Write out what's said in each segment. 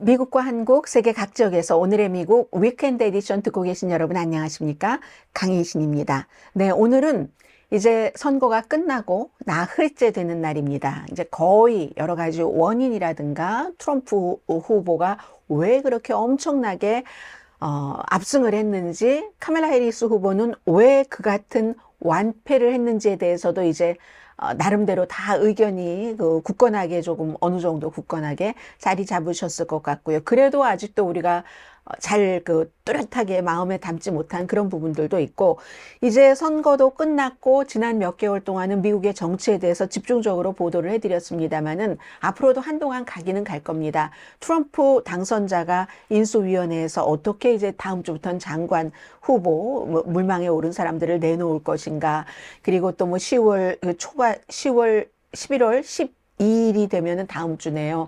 미국과 한국, 세계 각 지역에서 오늘의 미국 위켄드 에디션 듣고 계신 여러분 안녕하십니까? 강희신입니다. 네, 오늘은 이제 선거가 끝나고 나흘째 되는 날입니다. 이제 거의 여러 가지 원인이라든가 트럼프 후보가 왜 그렇게 엄청나게 압승을 했는지, 카멜라 해리스 후보는 왜 그 같은 완패를 했는지에 대해서도 이제 나름대로 다 의견이 굳건하게 조금 어느 정도 굳건하게 자리 잡으셨을 것 같고요. 그래도 아직도 우리가 잘 뚜렷하게 마음에 담지 못한 그런 부분들도 있고, 이제 선거도 끝났고 지난 몇 개월 동안은 미국의 정치에 대해서 집중적으로 보도를 해드렸습니다만은 앞으로도 한동안 가기는 갈 겁니다. 트럼프 당선자가 인수위원회에서 어떻게 이제 다음 주부터는 장관 후보 물망에 오른 사람들을 내놓을 것인가, 그리고 또 뭐 10월 11월 12일이 되면은 다음 주네요.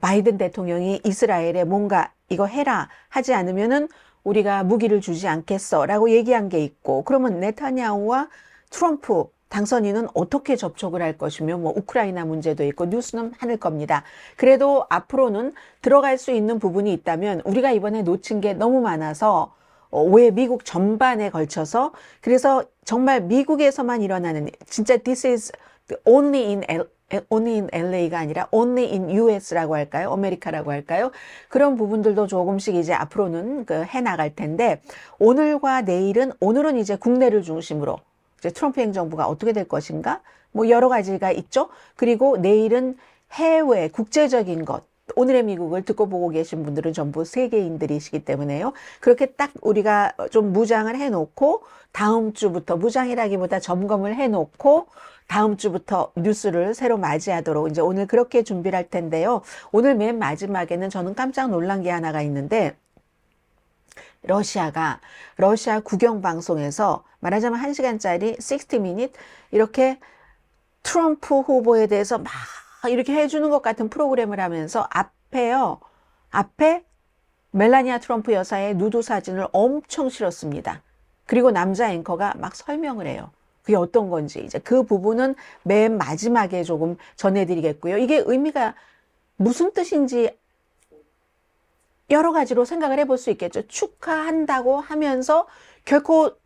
바이든 대통령이 이스라엘에 뭔가 이거 해라 하지 않으면은 우리가 무기를 주지 않겠어 라고 얘기한 게 있고, 그러면 네타냐후와 트럼프 당선인은 어떻게 접촉을 할 것이며, 뭐 우크라이나 문제도 있고 뉴스는 많을 겁니다. 그래도 앞으로는 들어갈 수 있는 부분이 있다면 우리가 이번에 놓친 게 너무 많아서 왜 미국 전반에 걸쳐서, 그래서 정말 미국에서만 일어나는, 진짜 this is only in LA가 아니라 only in US라고 할까요? 아메리카라고 할까요? 그런 부분들도 조금씩 이제 앞으로는 해 나갈 텐데, 오늘은 이제 국내를 중심으로 이제 트럼프 행정부가 어떻게 될 것인가? 뭐 여러 가지가 있죠. 그리고 내일은 해외 국제적인 것, 오늘의 미국을 듣고 보고 계신 분들은 전부 세계인들이시기 때문에요. 그렇게 딱 우리가 좀 무장을 해놓고, 다음 주부터 무장이라기보다 점검을 해놓고 다음 주부터 뉴스를 새로 맞이하도록 이제 오늘 그렇게 준비를 할 텐데요. 오늘 맨 마지막에는 저는 깜짝 놀란 게 하나가 있는데, 러시아 국영 방송에서 말하자면 1시간짜리 60미닛 이렇게 트럼프 후보에 대해서 막 이렇게 해주는 것 같은 프로그램을 하면서 앞에 멜라니아 트럼프 여사의 누드 사진을 엄청 실었습니다. 그리고 남자 앵커가 막 설명을 해요. 그게 어떤 건지 이제 그 부분은 맨 마지막에 조금 전해드리겠고요. 이게 의미가 무슨 뜻인지 여러 가지로 생각을 해볼 수 있겠죠. 축하한다고 하면서 결코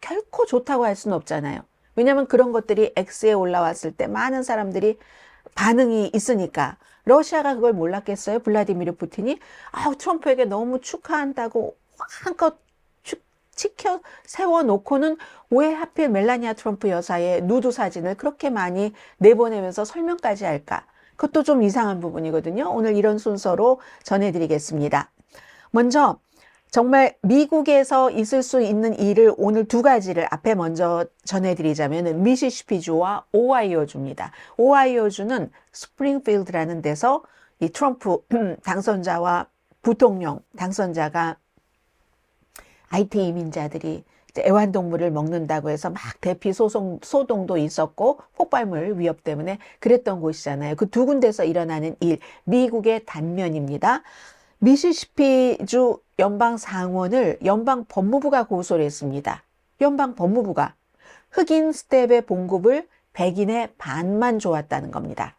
좋다고 할 수는 없잖아요. 왜냐하면 그런 것들이 X에 올라왔을 때 많은 사람들이 반응이 있으니까. 러시아가 그걸 몰랐겠어요? 블라디미르 푸틴이 트럼프에게 너무 축하한다고 한껏 치켜 세워놓고는 왜 하필 멜라니아 트럼프 여사의 누드 사진을 그렇게 많이 내보내면서 설명까지 할까? 그것도 좀 이상한 부분이거든요. 오늘 이런 순서로 전해드리겠습니다. 먼저 정말 미국에서 있을 수 있는 일을 오늘 두 가지를 앞에 먼저 전해드리자면 미시시피주와 오하이오주입니다. 오하이오주는 스프링필드라는 데서 이 트럼프 당선자와 부통령 당선자가 IT 이민자들이 애완동물을 먹는다고 해서 막 대피 소동도 있었고 폭발물 위협 때문에 그랬던 곳이잖아요. 그 두 군데서 일어나는 일, 미국의 단면입니다. 미시시피주 연방상원을 연방법무부가 고소를 했습니다. 연방법무부가 흑인 스텝의 봉급을 백인의 반만 줘왔다는 겁니다.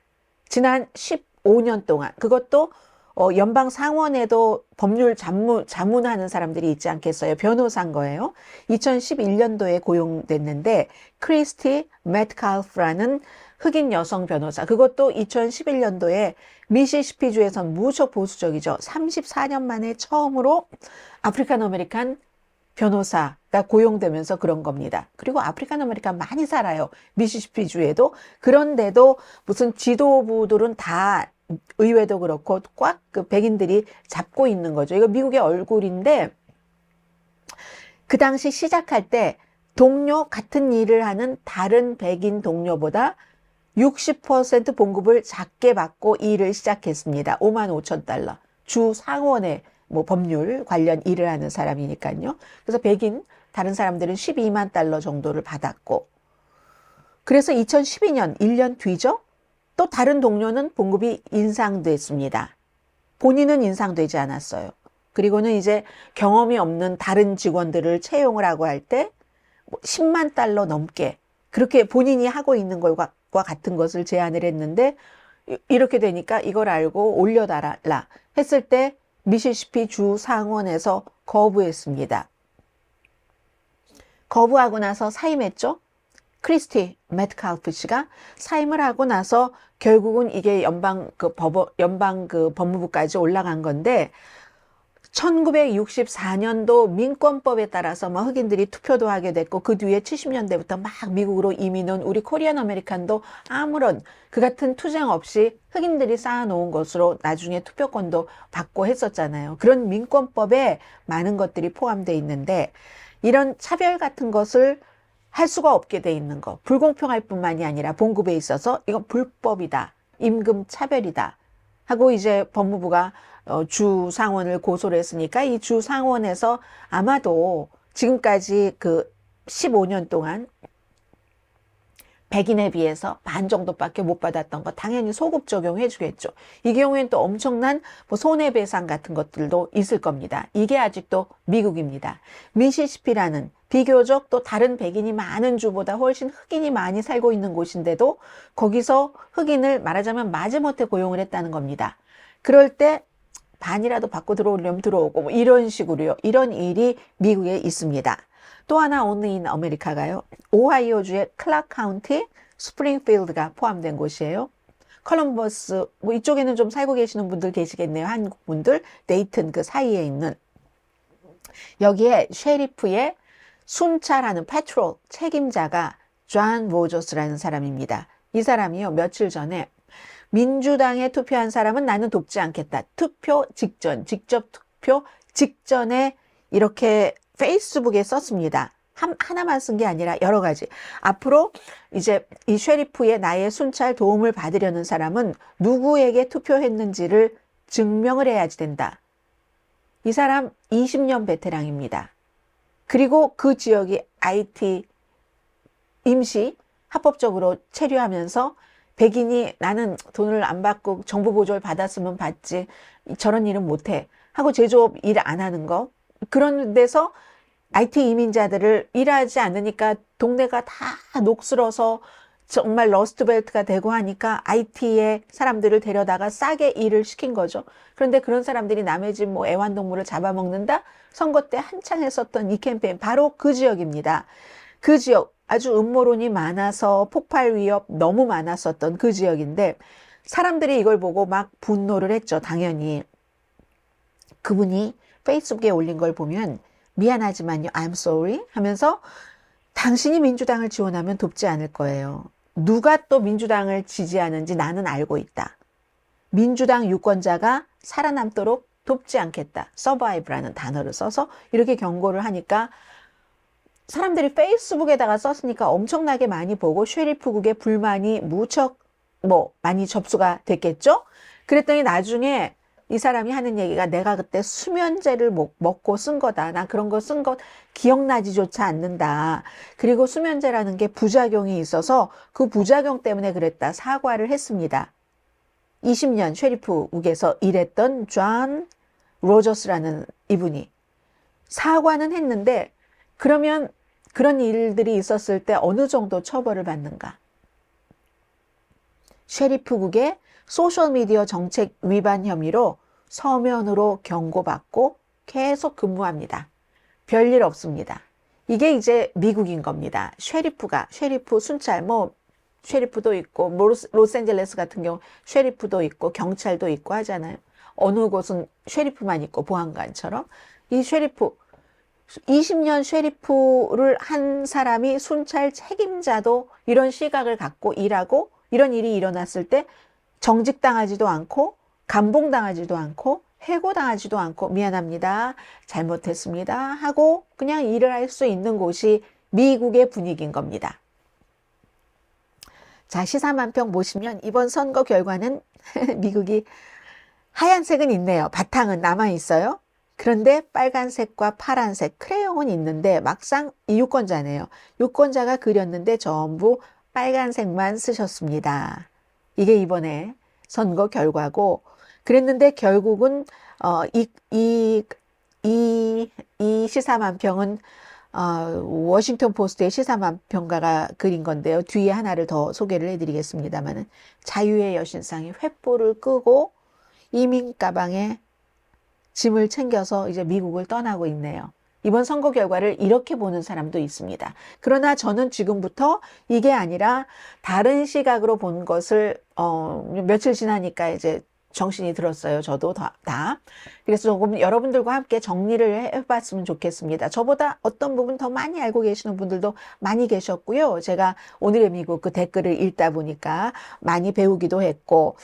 지난 15년 동안, 그것도 연방 상원에도 법률 자문하는 사람들이 있지 않겠어요? 변호사인 거예요. 2011년도에 고용됐는데 크리스티 매트칼프라는 흑인 여성 변호사, 그것도 2011년도에 미시시피주에선 무척 보수적이죠. 34년 만에 처음으로 아프리칸 아메리칸 변호사가 고용되면서 그런 겁니다. 그리고 아프리칸 아메리칸 많이 살아요. 미시시피주에도. 그런데도 무슨 지도부들은 다 의회도 그렇고 꽉 그 백인들이 잡고 있는 거죠. 이거 미국의 얼굴인데, 그 당시 시작할 때 같은 일을 하는 다른 백인 동료보다 60% 봉급을 작게 받고 일을 시작했습니다. 55,000달러. 주 상원의 뭐 법률 관련 일을 하는 사람이니까요. 그래서 다른 사람들은 12만 달러 정도를 받았고, 그래서 2012년, 1년 뒤죠? 또 다른 동료는 봉급이 인상됐습니다. 본인은 인상되지 않았어요. 그리고는 이제 경험이 없는 다른 직원들을 채용을 하고 할 때 10만 달러 넘게 그렇게 본인이 하고 있는 것과 같은 것을 제안을 했는데, 이렇게 되니까 이걸 알고 올려달라 했을 때 미시시피 주 상원에서 거부했습니다. 거부하고 나서 사임했죠. 크리스티 메트칼프 씨가 사임을 하고 나서 결국은 이게 연방 법무부까지 올라간 건데 1964년도 민권법에 따라서 뭐 흑인들이 투표도 하게 됐고 그 뒤에 70년대부터 막 미국으로 이민 온 우리 코리안 아메리칸도 아무런 그 같은 투쟁 없이 흑인들이 쌓아놓은 것으로 나중에 투표권도 받고 했었잖아요. 그런 민권법에 많은 것들이 포함되어 있는데 이런 차별 같은 것을 할 수가 없게 돼 있는 거, 불공평할 뿐만이 아니라 봉급에 있어서 이건 불법이다, 임금 차별이다 하고 이제 법무부가 주 상원을 고소를 했으니까 이 주 상원에서 아마도 지금까지 그 15년 동안 백인에 비해서 반 정도밖에 못 받았던 거 당연히 소급 적용해 주겠죠. 이 경우에는 또 엄청난 뭐 손해배상 같은 것들도 있을 겁니다. 이게 아직도 미국입니다. 미시시피라는 비교적 또 다른 백인이 많은 주보다 훨씬 흑인이 많이 살고 있는 곳인데도 거기서 흑인을 말하자면 마지못해 고용을 했다는 겁니다. 그럴 때 반이라도 받고 들어오려면 들어오고 뭐 이런 식으로요. 이런 일이 미국에 있습니다. 또 하나 only in 아메리카가요. 오하이오주의 클락 카운티 스프링필드가 포함된 곳이에요. 컬럼버스 뭐 이쪽에는 좀 살고 계시는 분들 계시겠네요. 한국 분들 데이튼 그 사이에 있는 여기에 셰리프의 순찰하는 패트롤 책임자가 존 로저스라는 사람입니다. 이 사람이요 며칠 전에 민주당에 투표한 사람은 나는 돕지 않겠다. 투표 직전, 직접 투표 직전에 이렇게 페이스북에 썼습니다. 하나만 쓴 게 아니라 여러 가지. 앞으로 이제 이 셰리프의 나의 순찰 도움을 받으려는 사람은 누구에게 투표했는지를 증명을 해야지 된다. 이 사람 20년 베테랑입니다. 그리고 그 지역이 IT 임시 합법적으로 체류하면서 백인이 나는 돈을 안 받고 정부 보조를 받았으면 받지 저런 일은 못해 하고 제조업 일 안 하는 거 그런 데서 IT 이민자들을 일하지 않으니까 동네가 다 녹슬어서 정말 러스트벨트가 되고 하니까 IT에 사람들을 데려다가 싸게 일을 시킨 거죠. 그런데 그런 사람들이 남의 집 뭐 애완동물을 잡아먹는다? 선거 때 한창 했었던 이 캠페인 바로 그 지역입니다. 그 지역 아주 음모론이 많아서 폭발 위협 너무 많았었던 그 지역인데 사람들이 이걸 보고 막 분노를 했죠. 당연히. 그분이 페이스북에 올린 걸 보면 미안하지만요. I'm sorry 하면서 당신이 민주당을 지원하면 돕지 않을 거예요. 누가 또 민주당을 지지하는지 나는 알고 있다. 민주당 유권자가 살아남도록 돕지 않겠다. survive라는 단어를 써서 이렇게 경고를 하니까 사람들이 페이스북에다가 썼으니까 엄청나게 많이 보고 셰리프국의 불만이 무척 많이 접수가 됐겠죠? 그랬더니 나중에 이 사람이 하는 얘기가 내가 그때 수면제를 먹고 쓴 거다. 나 그런 거 쓴 거 기억나지조차 않는다. 그리고 수면제라는 게 부작용이 있어서 그 부작용 때문에 그랬다. 사과를 했습니다. 20년 셰리프국에서 일했던 존 로저스라는 이분이 사과는 했는데 그러면 그런 일들이 있었을 때 어느 정도 처벌을 받는가? 셰리프국의 소셜미디어 정책 위반 혐의로 서면으로 경고받고 계속 근무합니다. 별일 없습니다. 이게 이제 미국인 겁니다. 셰리프 순찰, 셰리프도 있고, 로스앤젤레스 같은 경우 셰리프도 있고, 경찰도 있고 하잖아요. 어느 곳은 셰리프만 있고, 보안관처럼. 이 셰리프, 20년 셰리프를 한 사람이 순찰 책임자도 이런 시각을 갖고 일하고 이런 일이 일어났을 때 정직당하지도 않고 감봉당하지도 않고 해고당하지도 않고 미안합니다. 잘못했습니다. 하고 그냥 일을 할 수 있는 곳이 미국의 분위기인 겁니다. 자, 시사만평 보시면 이번 선거 결과는 미국이 하얀색은 있네요. 바탕은 남아있어요. 그런데 빨간색과 파란색 크레용은 있는데 막상 이 유권자네요. 유권자가 그렸는데 전부 빨간색만 쓰셨습니다. 이게 이번에 선거 결과고 그랬는데 결국은 이 시사만평은 워싱턴 포스트의 시사만평가가 그린 건데요. 뒤에 하나를 더 소개를 해드리겠습니다만은 자유의 여신상이 횃불을 끄고 이민 가방에 짐을 챙겨서 이제 미국을 떠나고 있네요. 이번 선거 결과를 이렇게 보는 사람도 있습니다. 그러나 저는 지금부터 이게 아니라 다른 시각으로 본 것을 며칠 지나니까 이제 정신이 들었어요. 저도 다. 그래서 조금 여러분들과 함께 정리를 해봤으면 좋겠습니다. 저보다 어떤 부분 더 많이 알고 계시는 분들도 많이 계셨고요. 제가 오늘의 미국 그 댓글을 읽다 보니까 많이 배우기도 했고,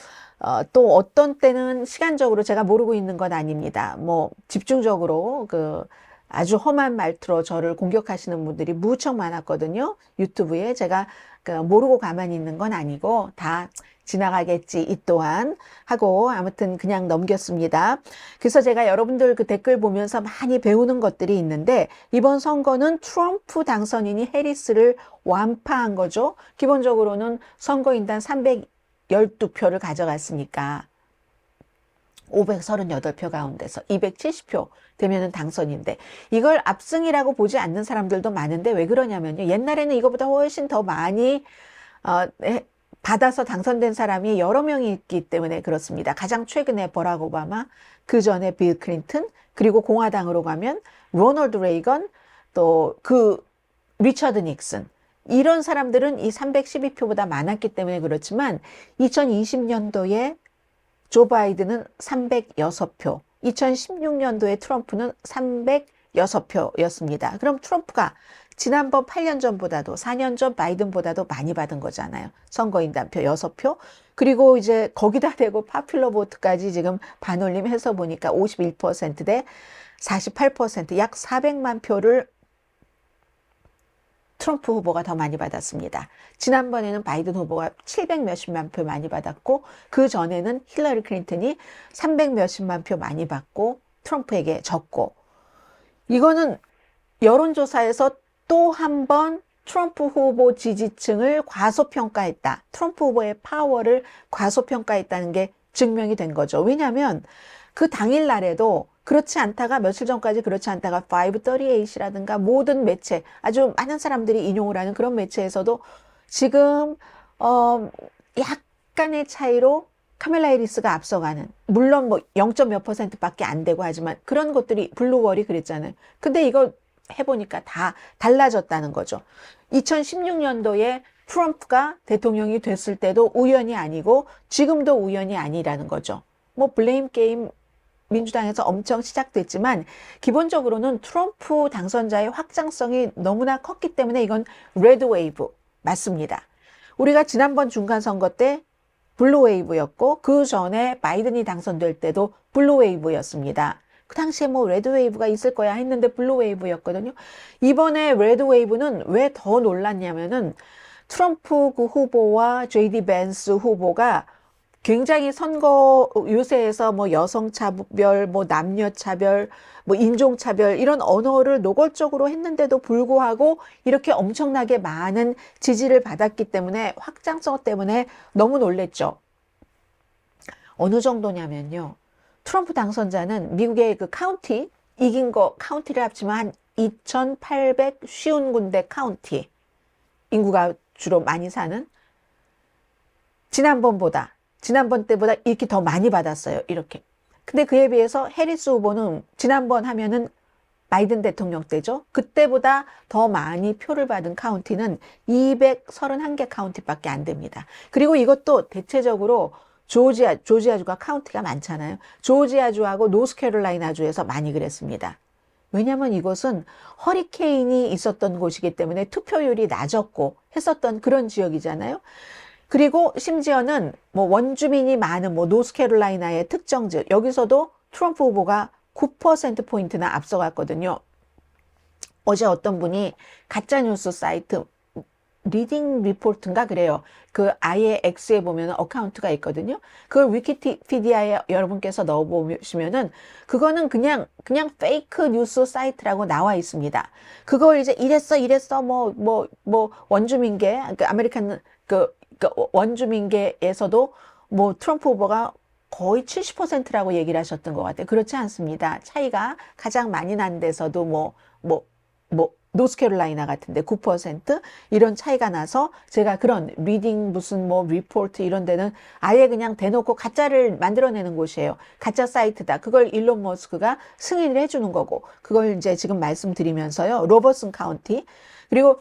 또 어떤 때는 시간적으로 제가 모르고 있는 건 아닙니다. 뭐 집중적으로 아주 험한 말투로 저를 공격하시는 분들이 무척 많았거든요. 유튜브에 제가 모르고 가만히 있는 건 아니고 다 지나가겠지 이 또한 하고 아무튼 그냥 넘겼습니다. 그래서 제가 여러분들 그 댓글 보면서 많이 배우는 것들이 있는데 이번 선거는 트럼프 당선인이 해리스를 완파한 거죠. 기본적으로는 선거인단 312표를 가져갔으니까 538표 가운데서 270표 되면은 당선인데 이걸 압승이라고 보지 않는 사람들도 많은데 왜 그러냐면요. 옛날에는 이거보다 훨씬 더 많이 받아서 당선된 사람이 여러 명이 있기 때문에 그렇습니다. 가장 최근에 버락 오바마, 그 전에 빌 클린턴, 그리고 공화당으로 가면 로널드 레이건, 또 리처드 닉슨. 이런 사람들은 이 312표보다 많았기 때문에 그렇지만 2020년도에 조 바이든은 306표, 2016년도에 트럼프는 306표였습니다. 그럼 트럼프가 지난번 8년 전보다도 4년 전 바이든보다도 많이 받은 거잖아요. 선거인단표 6표. 그리고 이제 거기다 대고 파퓰러 보트까지 지금 반올림해서 보니까 51%대 48%, 약 400만 표를 트럼프 후보가 더 많이 받았습니다. 지난번에는 바이든 후보가 700 몇십만 표 많이 받았고 그 전에는 힐러리 클린턴이 300 몇십만 표 많이 받고 트럼프에게 졌고 이거는 여론조사에서 또 한 번 트럼프 후보 지지층을 과소평가했다. 트럼프 후보의 파워를 과소평가했다는 게 증명이 된 거죠. 왜냐하면 그 당일날에도 그렇지 않다가 며칠 전까지 그렇지 않다가 538이라든가 모든 매체 아주 많은 사람들이 인용을 하는 그런 매체에서도 지금 약간의 차이로 카멜라 해리스가 앞서가는 물론 뭐 0. 몇 %밖에 안 되고 하지만 그런 것들이 블루월이 그랬잖아요. 근데 이거 해보니까 다 달라졌다는 거죠. 2016년도에 트럼프가 대통령이 됐을 때도 우연이 아니고 지금도 우연이 아니라는 거죠. 뭐 블레임 게임 민주당에서 엄청 시작됐지만 기본적으로는 트럼프 당선자의 확장성이 너무나 컸기 때문에 이건 레드 웨이브 맞습니다. 우리가 지난번 중간선거 때 블루 웨이브였고 그 전에 바이든이 당선될 때도 블루 웨이브였습니다. 그 당시에 뭐 레드 웨이브가 있을 거야 했는데 블루 웨이브였거든요. 이번에 레드 웨이브는 왜 더 놀랐냐면은 트럼프 그 후보와 JD 벤스 후보가 굉장히 선거 유세에서 뭐 여성차별, 뭐 남녀차별, 뭐 인종차별 이런 언어를 노골적으로 했는데도 불구하고 이렇게 엄청나게 많은 지지를 받았기 때문에 확장성 때문에 너무 놀랬죠. 어느 정도냐면요. 트럼프 당선자는 미국의 그 카운티, 이긴 거 카운티를 합치면 한 2,850군데 카운티, 인구가 주로 많이 사는 지난번 때보다 이렇게 더 많이 받았어요. 이렇게. 근데 그에 비해서 해리스 후보는 지난번 하면은 바이든 대통령 때죠. 그때보다 더 많이 표를 받은 카운티는 231개 카운티밖에 안 됩니다. 그리고 이것도 대체적으로 조지아주가 카운티가 많잖아요. 조지아주하고 노스캐롤라이나주에서 많이 그랬습니다. 왜냐하면 이것은 허리케인이 있었던 곳이기 때문에 투표율이 낮았고 했었던 그런 지역이잖아요. 그리고 심지어는 뭐 원주민이 많은 뭐 노스캐롤라이나의 특정 지역 여기서도 트럼프 후보가 9%포인트나 앞서갔거든요. 어제 어떤 분이 가짜뉴스 사이트 리딩 리포트인가 그래요. 그 아예 X에 보면 어카운트가 있거든요. 그걸 위키피디아에 여러분께서 넣어보시면은 그거는 그냥 페이크 뉴스 사이트라고 나와 있습니다. 그걸 이제 이랬어 뭐 원주민계 그 아메리칸 원주민계에서도 뭐 트럼프 후보가 거의 70%라고 얘기를 하셨던 것 같아요. 그렇지 않습니다. 차이가 가장 많이 난 데서도 노스캐롤라이나 같은데 9% 이런 차이가 나서 제가 그런 리딩 무슨 뭐 리포트 이런 데는 아예 그냥 대놓고 가짜를 만들어내는 곳이에요. 가짜 사이트다. 그걸 일론 머스크가 승인을 해주는 거고 그걸 이제 지금 말씀드리면서요. 로버슨 카운티 그리고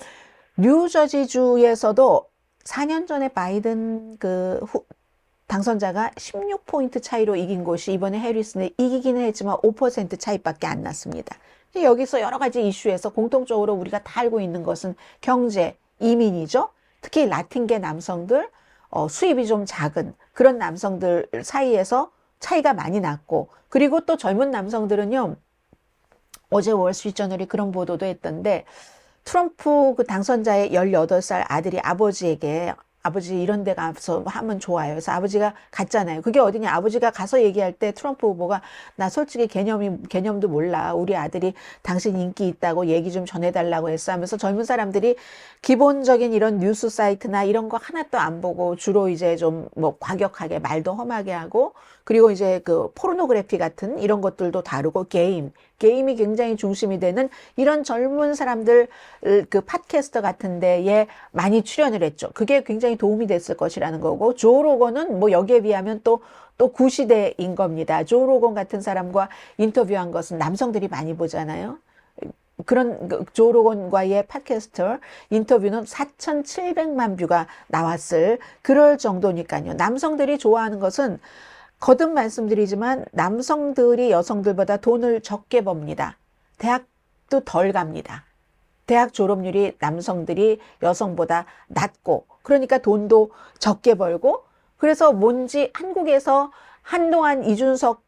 뉴저지주에서도 4년 전에 바이든 당선자가 16포인트 차이로 이긴 곳이 이번에 해리슨을 이기기는 했지만 5% 차이밖에 안 났습니다. 여기서 여러 가지 이슈에서 공통적으로 우리가 다 알고 있는 것은 경제, 이민이죠. 특히 라틴계 남성들, 수입이 좀 작은 그런 남성들 사이에서 차이가 많이 났고 그리고 또 젊은 남성들은요. 어제 월스트리트저널이 그런 보도도 했던데 트럼프 그 당선자의 18살 아들이 아버지에게 아버지 이런 데 가서 하면 좋아요. 그래서 아버지가 갔잖아요. 그게 어디냐. 아버지가 가서 얘기할 때 트럼프 후보가 나 솔직히 개념도 몰라. 우리 아들이 당신 인기 있다고 얘기 좀 전해달라고 했어 하면서 젊은 사람들이 기본적인 이런 뉴스 사이트나 이런 거 하나도 안 보고 주로 이제 좀 뭐 과격하게 말도 험하게 하고 그리고 이제 그 포르노그래피 같은 이런 것들도 다루고 게임이 굉장히 중심이 되는 이런 젊은 사람들 그 팟캐스터 같은 데에 많이 출연을 했죠. 그게 굉장히 도움이 됐을 것이라는 거고 조 로건은 뭐 여기에 비하면 또 구시대인 겁니다. 조 로건 같은 사람과 인터뷰한 것은 남성들이 많이 보잖아요. 그런 조 로건과의 팟캐스터 인터뷰는 4,700만 뷰가 나왔을 그럴 정도니까요. 남성들이 좋아하는 것은 거듭 말씀드리지만 남성들이 여성들보다 돈을 적게 법니다. 대학도 덜 갑니다. 대학 졸업률이 남성들이 여성보다 낮고 그러니까 돈도 적게 벌고 그래서 뭔지 한국에서 한동안 이준석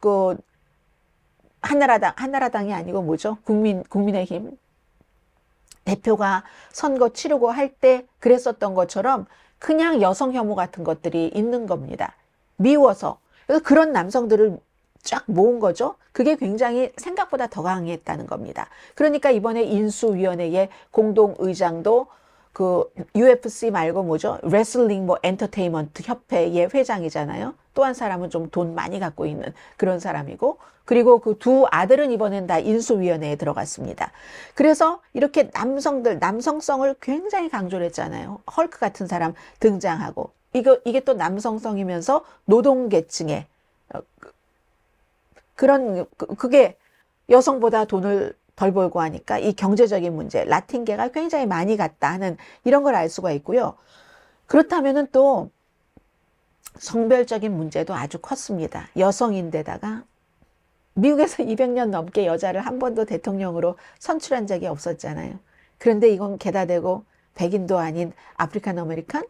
한나라당이 아니고 뭐죠? 국민의힘 대표가 선거 치르고 할 때 그랬었던 것처럼 그냥 여성 혐오 같은 것들이 있는 겁니다. 미워서. 그래서 그런 남성들을 쫙 모은 거죠. 그게 굉장히 생각보다 더 강했다는 겁니다. 그러니까 이번에 인수위원회의 공동의장도 그 UFC 말고 뭐죠? 레슬링 뭐 엔터테인먼트 협회의 회장이잖아요. 또 한 사람은 좀 돈 많이 갖고 있는 그런 사람이고 그리고 그 두 아들은 이번엔 다 인수위원회에 들어갔습니다. 그래서 이렇게 남성성을 굉장히 강조를 했잖아요. 헐크 같은 사람 등장하고 이게 또 남성성이면서 노동계층의 그게 여성보다 돈을 덜 벌고 하니까 이 경제적인 문제, 라틴계가 굉장히 많이 갔다 하는 이런 걸 알 수가 있고요. 그렇다면은 또 성별적인 문제도 아주 컸습니다. 여성인데다가 미국에서 200년 넘게 여자를 한 번도 대통령으로 선출한 적이 없었잖아요. 그런데 이건 게다 대고 백인도 아닌 아프리칸 아메리칸?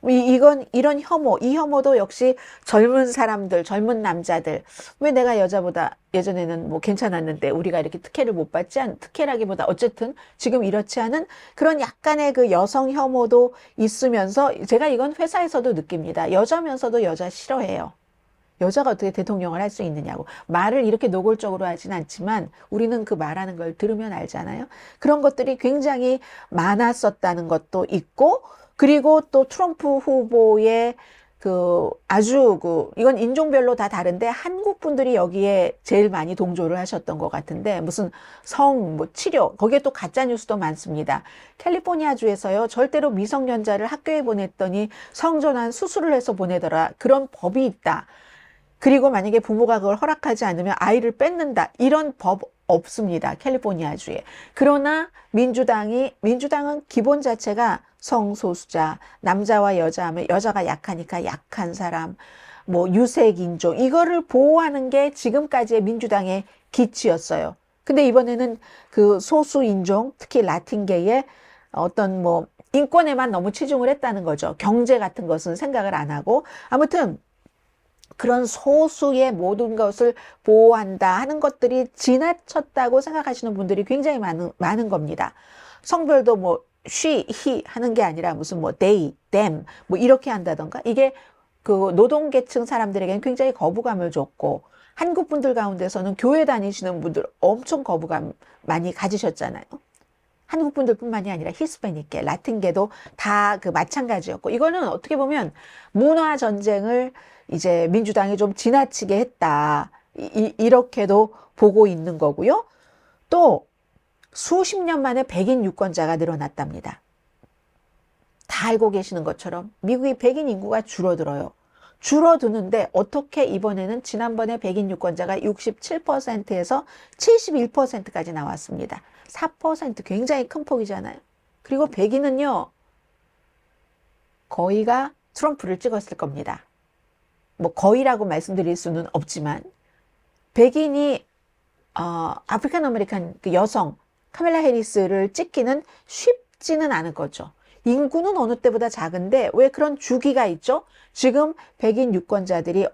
이런 혐오, 이 혐오도 역시 젊은 사람들, 젊은 남자들. 왜 내가 여자보다 예전에는 뭐 괜찮았는데 우리가 이렇게 특혜를 못 받지 특혜라기보다 어쨌든 지금 이렇지 않은 그런 약간의 그 여성 혐오도 있으면서 제가 이건 회사에서도 느낍니다. 여자면서도 여자 싫어해요. 여자가 어떻게 대통령을 할 수 있느냐고. 말을 이렇게 노골적으로 하진 않지만 우리는 그 말하는 걸 들으면 알잖아요. 그런 것들이 굉장히 많았었다는 것도 있고 그리고 또 트럼프 후보의 이건 인종별로 다 다른데 한국 분들이 여기에 제일 많이 동조를 하셨던 것 같은데 무슨 치료, 거기에 또 가짜 뉴스도 많습니다. 캘리포니아주에서요, 절대로 미성년자를 학교에 보냈더니 성전환 수술을 해서 보내더라. 그런 법이 있다. 그리고 만약에 부모가 그걸 허락하지 않으면 아이를 뺏는다. 이런 법 없습니다. 캘리포니아주에. 그러나 민주당은 기본 자체가 성소수자, 남자와 여자하면 여자가 약하니까 약한 사람, 뭐 유색인종, 이거를 보호하는 게 지금까지의 민주당의 기치였어요. 근데 이번에는 그 소수인종, 특히 라틴계의 어떤 뭐 인권에만 너무 치중을 했다는 거죠. 경제 같은 것은 생각을 안 하고. 아무튼 그런 소수의 모든 것을 보호한다 하는 것들이 지나쳤다고 생각하시는 분들이 굉장히 많은 겁니다. 성별도 뭐 she, he 하는 게 아니라 무슨 뭐 they, them 뭐 이렇게 한다던가 이게 그 노동계층 사람들에게는 굉장히 거부감을 줬고 한국 분들 가운데서는 교회 다니시는 분들 엄청 거부감 많이 가지셨잖아요. 한국 분들뿐만이 아니라 히스패닉계, 라틴계도 다 그 마찬가지였고 이거는 어떻게 보면 문화 전쟁을 이제 민주당이 좀 지나치게 했다. 이렇게도 보고 있는 거고요. 또 수십 년 만에 백인 유권자가 늘어났답니다. 다 알고 계시는 것처럼 미국의 백인 인구가 줄어들어요. 줄어드는데 어떻게 이번에는 지난번에 백인 유권자가 67%에서 71%까지 나왔습니다. 4% 굉장히 큰 폭이잖아요. 그리고 백인은요, 거의가 트럼프를 찍었을 겁니다. 뭐 거의라고 말씀드릴 수는 없지만 백인이 아프리칸 아메리칸 그 여성 카멜라 해리스를 찍기는 쉽지는 않을 거죠. 인구는 어느 때보다 작은데 왜 그런 주기가 있죠? 지금 백인 유권자들이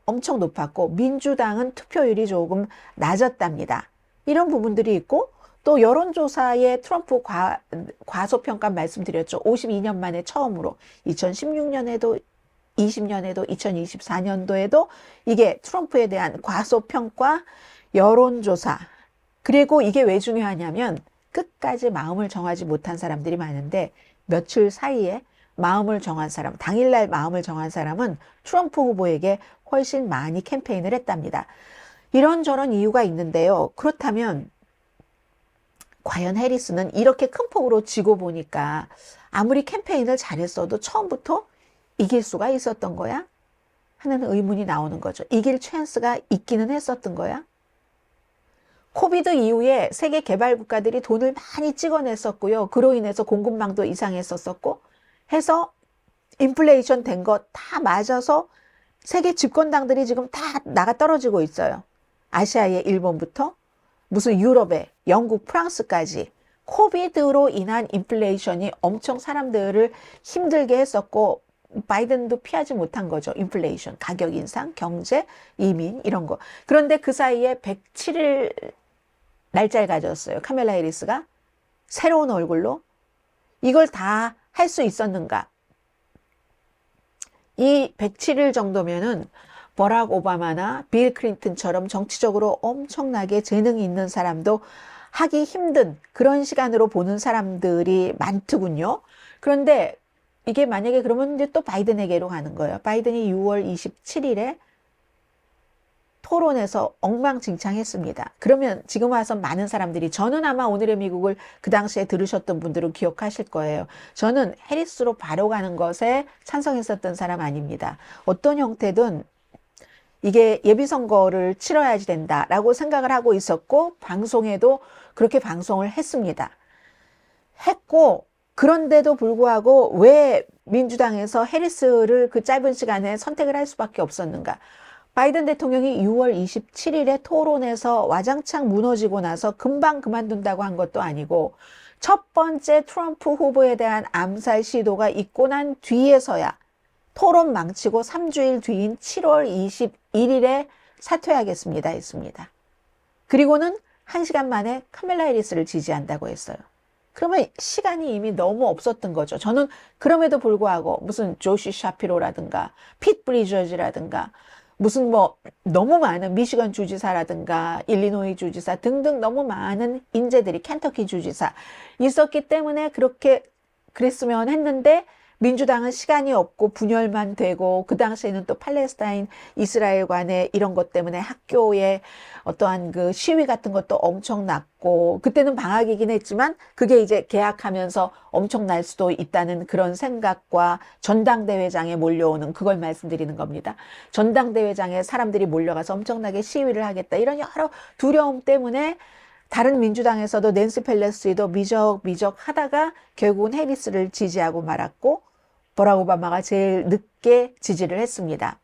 엄청 높았고 민주당은 투표율이 조금 낮았답니다. 이런 부분들이 있고 또 여론조사의 트럼프 과소평가 말씀드렸죠. 52년 만에 처음으로 2016년에도 20년에도 2024년도에도 이게 트럼프에 대한 과소평가 여론조사. 그리고 이게 왜 중요하냐면 끝까지 마음을 정하지 못한 사람들이 많은데 며칠 사이에 마음을 정한 사람, 당일날 마음을 정한 사람은 트럼프 후보에게 훨씬 많이 캠페인을 했답니다. 이런저런 이유가 있는데요. 그렇다면 과연 해리스는 이렇게 큰 폭으로 지고 보니까 아무리 캠페인을 잘했어도 처음부터 이길 수가 있었던 거야? 하는 의문이 나오는 거죠. 이길 찬스가 있기는 했었던 거야? 코비드 이후에 세계 개발 국가들이 돈을 많이 찍어냈었고요. 그로 인해서 공급망도 이상했었고 해서 인플레이션 된 거 다 맞아서 세계 집권당들이 지금 다 나가 떨어지고 있어요. 아시아의 일본부터 무슨 유럽의 영국, 프랑스까지 코비드로 인한 인플레이션이 엄청 사람들을 힘들게 했었고 바이든도 피하지 못한 거죠. 인플레이션, 가격 인상, 경제, 이민 이런 거. 그런데 그 사이에 107일 날짜를 가졌어요. 카멜라 해리스가 새로운 얼굴로 이걸 다 할 수 있었는가? 이 107일 정도면은 버락 오바마나 빌 클린턴처럼 정치적으로 엄청나게 재능이 있는 사람도 하기 힘든 그런 시간으로 보는 사람들이 많더군요. 그런데 이게 만약에 그러면 이제 또 바이든에게로 가는 거예요. 바이든이 6월 27일에 토론에서 엉망진창했습니다. 그러면 지금 와서 많은 사람들이 저는 아마 오늘의 미국을 그 당시에 들으셨던 분들은 기억하실 거예요. 저는 해리스로 바로 가는 것에 찬성했었던 사람 아닙니다. 어떤 형태든 이게 예비선거를 치러야지 된다라고 생각을 하고 있었고 방송에도 그렇게 방송을 했습니다. 했고 그런데도 불구하고 왜 민주당에서 해리스를 그 짧은 시간에 선택을 할 수밖에 없었는가? 바이든 대통령이 6월 27일에 토론에서 와장창 무너지고 나서 금방 그만둔다고 한 것도 아니고 첫 번째 트럼프 후보에 대한 암살 시도가 있고 난 뒤에서야 토론 망치고 3주일 뒤인 7월 21일에 사퇴하겠습니다 했습니다. 그리고는 1시간 만에 카멜라 해리스를 지지한다고 했어요. 그러면 시간이 이미 너무 없었던 거죠. 저는 그럼에도 불구하고 무슨 조시 샤피로라든가 핏 브리저즈라든가 무슨 뭐 너무 많은 미시건 주지사라든가 일리노이 주지사 등등 너무 많은 인재들이 켄터키 주지사 있었기 때문에 그렇게 그랬으면 했는데 민주당은 시간이 없고 분열만 되고 그 당시에는 또 팔레스타인 이스라엘 간의 이런 것 때문에 학교에 어떠한 그 시위 같은 것도 엄청 났고 그때는 방학이긴 했지만 그게 이제 개학하면서 엄청날 수도 있다는 그런 생각과 전당대회장에 몰려오는 그걸 말씀드리는 겁니다. 전당대회장에 사람들이 몰려가서 엄청나게 시위를 하겠다 이런 여러 두려움 때문에 다른 민주당에서도 낸시 펠로시도 미적미적 하다가 결국은 해리스를 지지하고 말았고 버락 오바마가 제일 늦게 지지를 했습니다.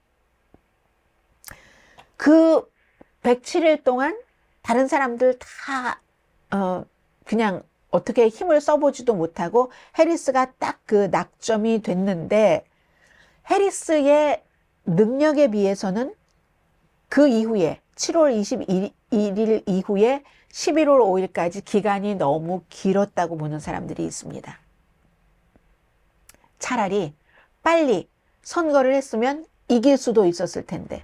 그 107일 동안 다른 사람들 다 그냥 어떻게 힘을 써보지도 못하고 해리스가 딱 그 낙점이 됐는데 해리스의 능력에 비해서는 그 이후에 7월 21일 이후에 11월 5일까지 기간이 너무 길었다고 보는 사람들이 있습니다. 차라리 빨리 선거를 했으면 이길 수도 있었을 텐데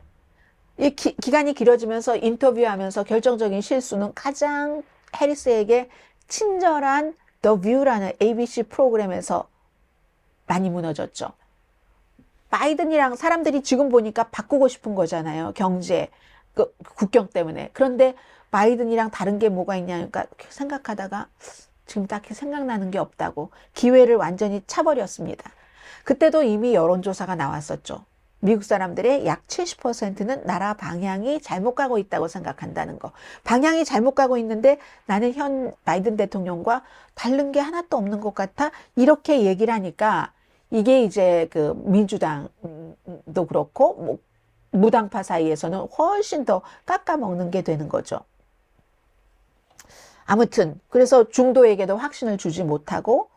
이 기간이 길어지면서 인터뷰하면서 결정적인 실수는 가장 해리스에게 친절한 The View라는 ABC 프로그램에서 많이 무너졌죠. 바이든이랑 사람들이 지금 보니까 바꾸고 싶은 거잖아요. 경제, 국경 때문에. 그런데 바이든이랑 다른 게 뭐가 있냐니까 생각하다가 지금 딱히 생각나는 게 없다고 기회를 완전히 차버렸습니다. 그때도 이미 여론조사가 나왔었죠. 미국 사람들의 약 70%는 나라 방향이 잘못 가고 있다고 생각한다는 거. 방향이 잘못 가고 있는데 나는 현 바이든 대통령과 다른 게 하나도 없는 것 같아. 이렇게 얘기를 하니까 이게 이제 그 민주당도 그렇고 뭐 무당파 사이에서는 훨씬 더 깎아먹는 게 되는 거죠. 아무튼 그래서 중도에게도 확신을 주지 못하고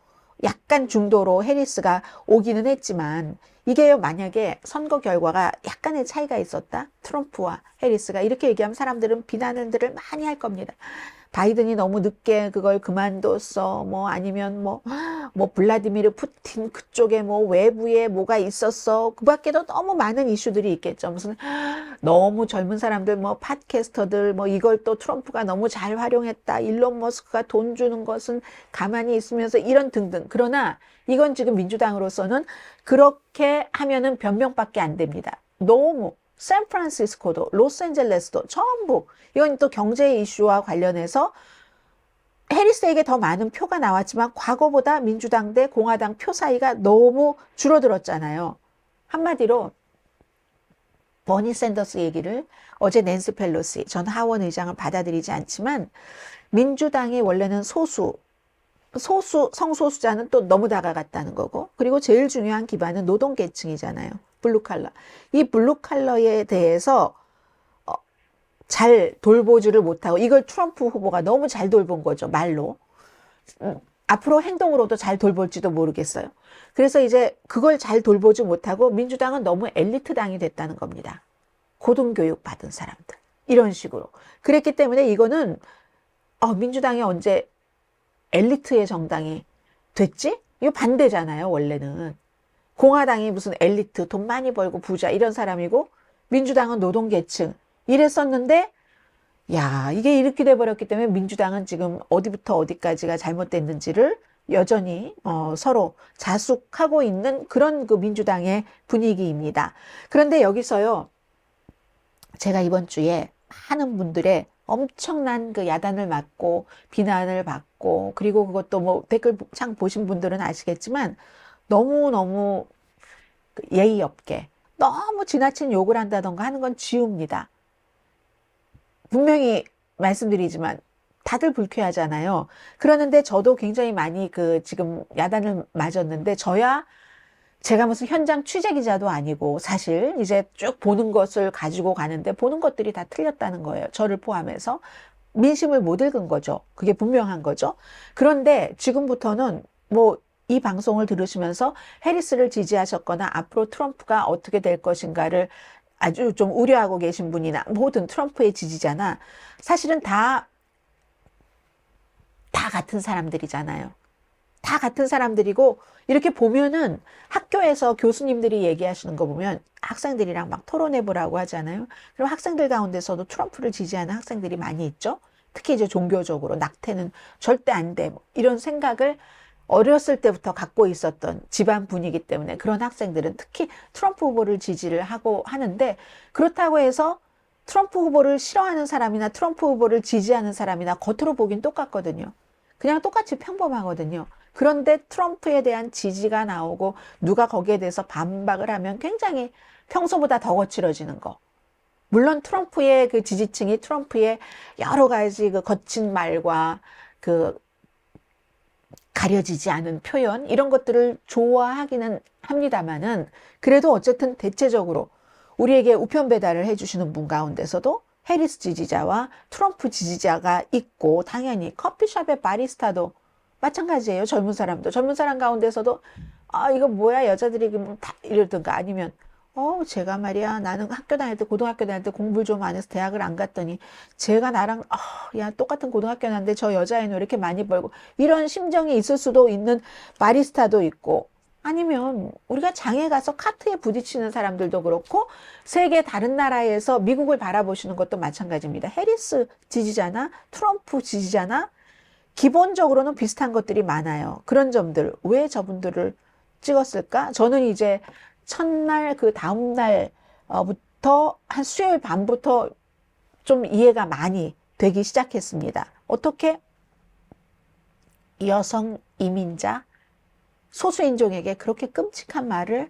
약간 중도로 해리스가 오기는 했지만 이게 만약에 선거 결과가 약간의 차이가 있었다. 트럼프와 해리스가 이렇게 얘기하면 사람들은 비난들을 많이 할 겁니다. 바이든이 너무 늦게 그걸 그만뒀어. 뭐 아니면 뭐 블라디미르 푸틴 그쪽에 뭐 외부에 뭐가 있었어. 그 밖에도 너무 많은 이슈들이 있겠죠. 무슨 너무 젊은 사람들 뭐 팟캐스터들 뭐 이걸 또 트럼프가 너무 잘 활용했다. 일론 머스크가 돈 주는 것은 가만히 있으면서 이런 등등. 그러나 이건 지금 민주당으로서는 그렇게 하면은 변명밖에 안 됩니다. 너무 샌프란시스코도 로스앤젤레스도 전부 이건 또 경제 이슈와 관련해서 해리스에게 더 많은 표가 나왔지만 과거보다 민주당 대 공화당 표 사이가 너무 줄어들었잖아요. 한마디로 버니 샌더스 얘기를 어제 낸시 펠로시 전 하원 의장을 받아들이지 않지만 민주당이 원래는 성소수자는 또 너무 다가갔다는 거고 그리고 제일 중요한 기반은 노동계층이잖아요. 블루칼러. 이 블루칼러에 대해서 잘 돌보지를 못하고 이걸 트럼프 후보가 너무 잘 돌본 거죠. 말로. 앞으로 행동으로도 잘 돌볼지도 모르겠어요. 그래서 이제 그걸 잘 돌보지 못하고 민주당은 너무 엘리트 당이 됐다는 겁니다. 고등교육 받은 사람들. 이런 식으로. 그랬기 때문에 이거는 민주당이 언제 엘리트의 정당이 됐지? 이거 반대잖아요. 원래는. 공화당이 무슨 엘리트, 돈 많이 벌고 부자 이런 사람이고 민주당은 노동계층 이랬었는데 야 이게 이렇게 돼버렸기 때문에 민주당은 지금 어디부터 어디까지가 잘못됐는지를 여전히 서로 자숙하고 있는 그런 그 민주당의 분위기입니다. 그런데 여기서요 제가 이번 주에 많은 분들의 엄청난 그 야단을 맞고 비난을 받고 그리고 그것도 뭐 댓글창 보신 분들은 아시겠지만 너무너무 예의 없게 너무 지나친 욕을 한다던가 하는 건 지웁니다. 분명히 말씀드리지만 다들 불쾌하잖아요. 그러는데 저도 굉장히 많이 지금 야단을 맞았는데 저야 제가 무슨 현장 취재 기자도 아니고 사실 이제 쭉 보는 것을 가지고 가는데 보는 것들이 다 틀렸다는 거예요. 저를 포함해서. 민심을 못 읽은 거죠. 그게 분명한 거죠. 그런데 지금부터는 뭐 이 방송을 들으시면서 해리스를 지지하셨거나 앞으로 트럼프가 어떻게 될 것인가를 아주 좀 우려하고 계신 분이나 모든 트럼프의 지지자나 사실은 다 같은 사람들이잖아요. 다 같은 사람들이고 이렇게 보면은 학교에서 교수님들이 얘기하시는 거 보면 학생들이랑 막 토론해 보라고 하잖아요. 그럼 학생들 가운데서도 트럼프를 지지하는 학생들이 많이 있죠. 특히 이제 종교적으로 낙태는 절대 안 돼. 뭐 이런 생각을 어렸을 때부터 갖고 있었던 집안 분위기 때문에 그런 학생들은 특히 트럼프 후보를 지지를 하고 하는데 그렇다고 해서 트럼프 후보를 싫어하는 사람이나 트럼프 후보를 지지하는 사람이나 겉으로 보긴 똑같거든요. 그냥 똑같이 평범하거든요. 그런데 트럼프에 대한 지지가 나오고 누가 거기에 대해서 반박을 하면 굉장히 평소보다 더 거칠어지는 거. 물론 트럼프의 그 지지층이 트럼프의 여러 가지 그 거친 말과 가려지지 않은 표현 이런 것들을 좋아하기는 합니다만은 그래도 어쨌든 대체적으로 우리에게 우편 배달을 해주시는 분 가운데서도 해리스 지지자와 트럼프 지지자가 있고 당연히 커피숍의 바리스타도 마찬가지예요. 젊은 사람도 젊은 사람 가운데서도 이거 뭐야 여자들이 다 이러든가 아니면 제가 말이야 나는 학교 다닐 때 고등학교 다닐 때 공부를 좀 안 해서 대학을 안 갔더니 제가 나랑 야 똑같은 고등학교 나는데 저 여자애는 왜 이렇게 많이 벌고 이런 심정이 있을 수도 있는 바리스타도 있고 아니면 우리가 장에 가서 카트에 부딪히는 사람들도 그렇고 세계 다른 나라에서 미국을 바라보시는 것도 마찬가지입니다. 해리스 지지자나 트럼프 지지자나 기본적으로는 비슷한 것들이 많아요. 그런 점들 왜 저분들을 찍었을까? 저는 이제 첫날 그 다음 날부터 한 수요일 밤부터 좀 이해가 많이 되기 시작했습니다. 어떻게? 여성 이민자, 소수인종에게 그렇게 끔찍한 말을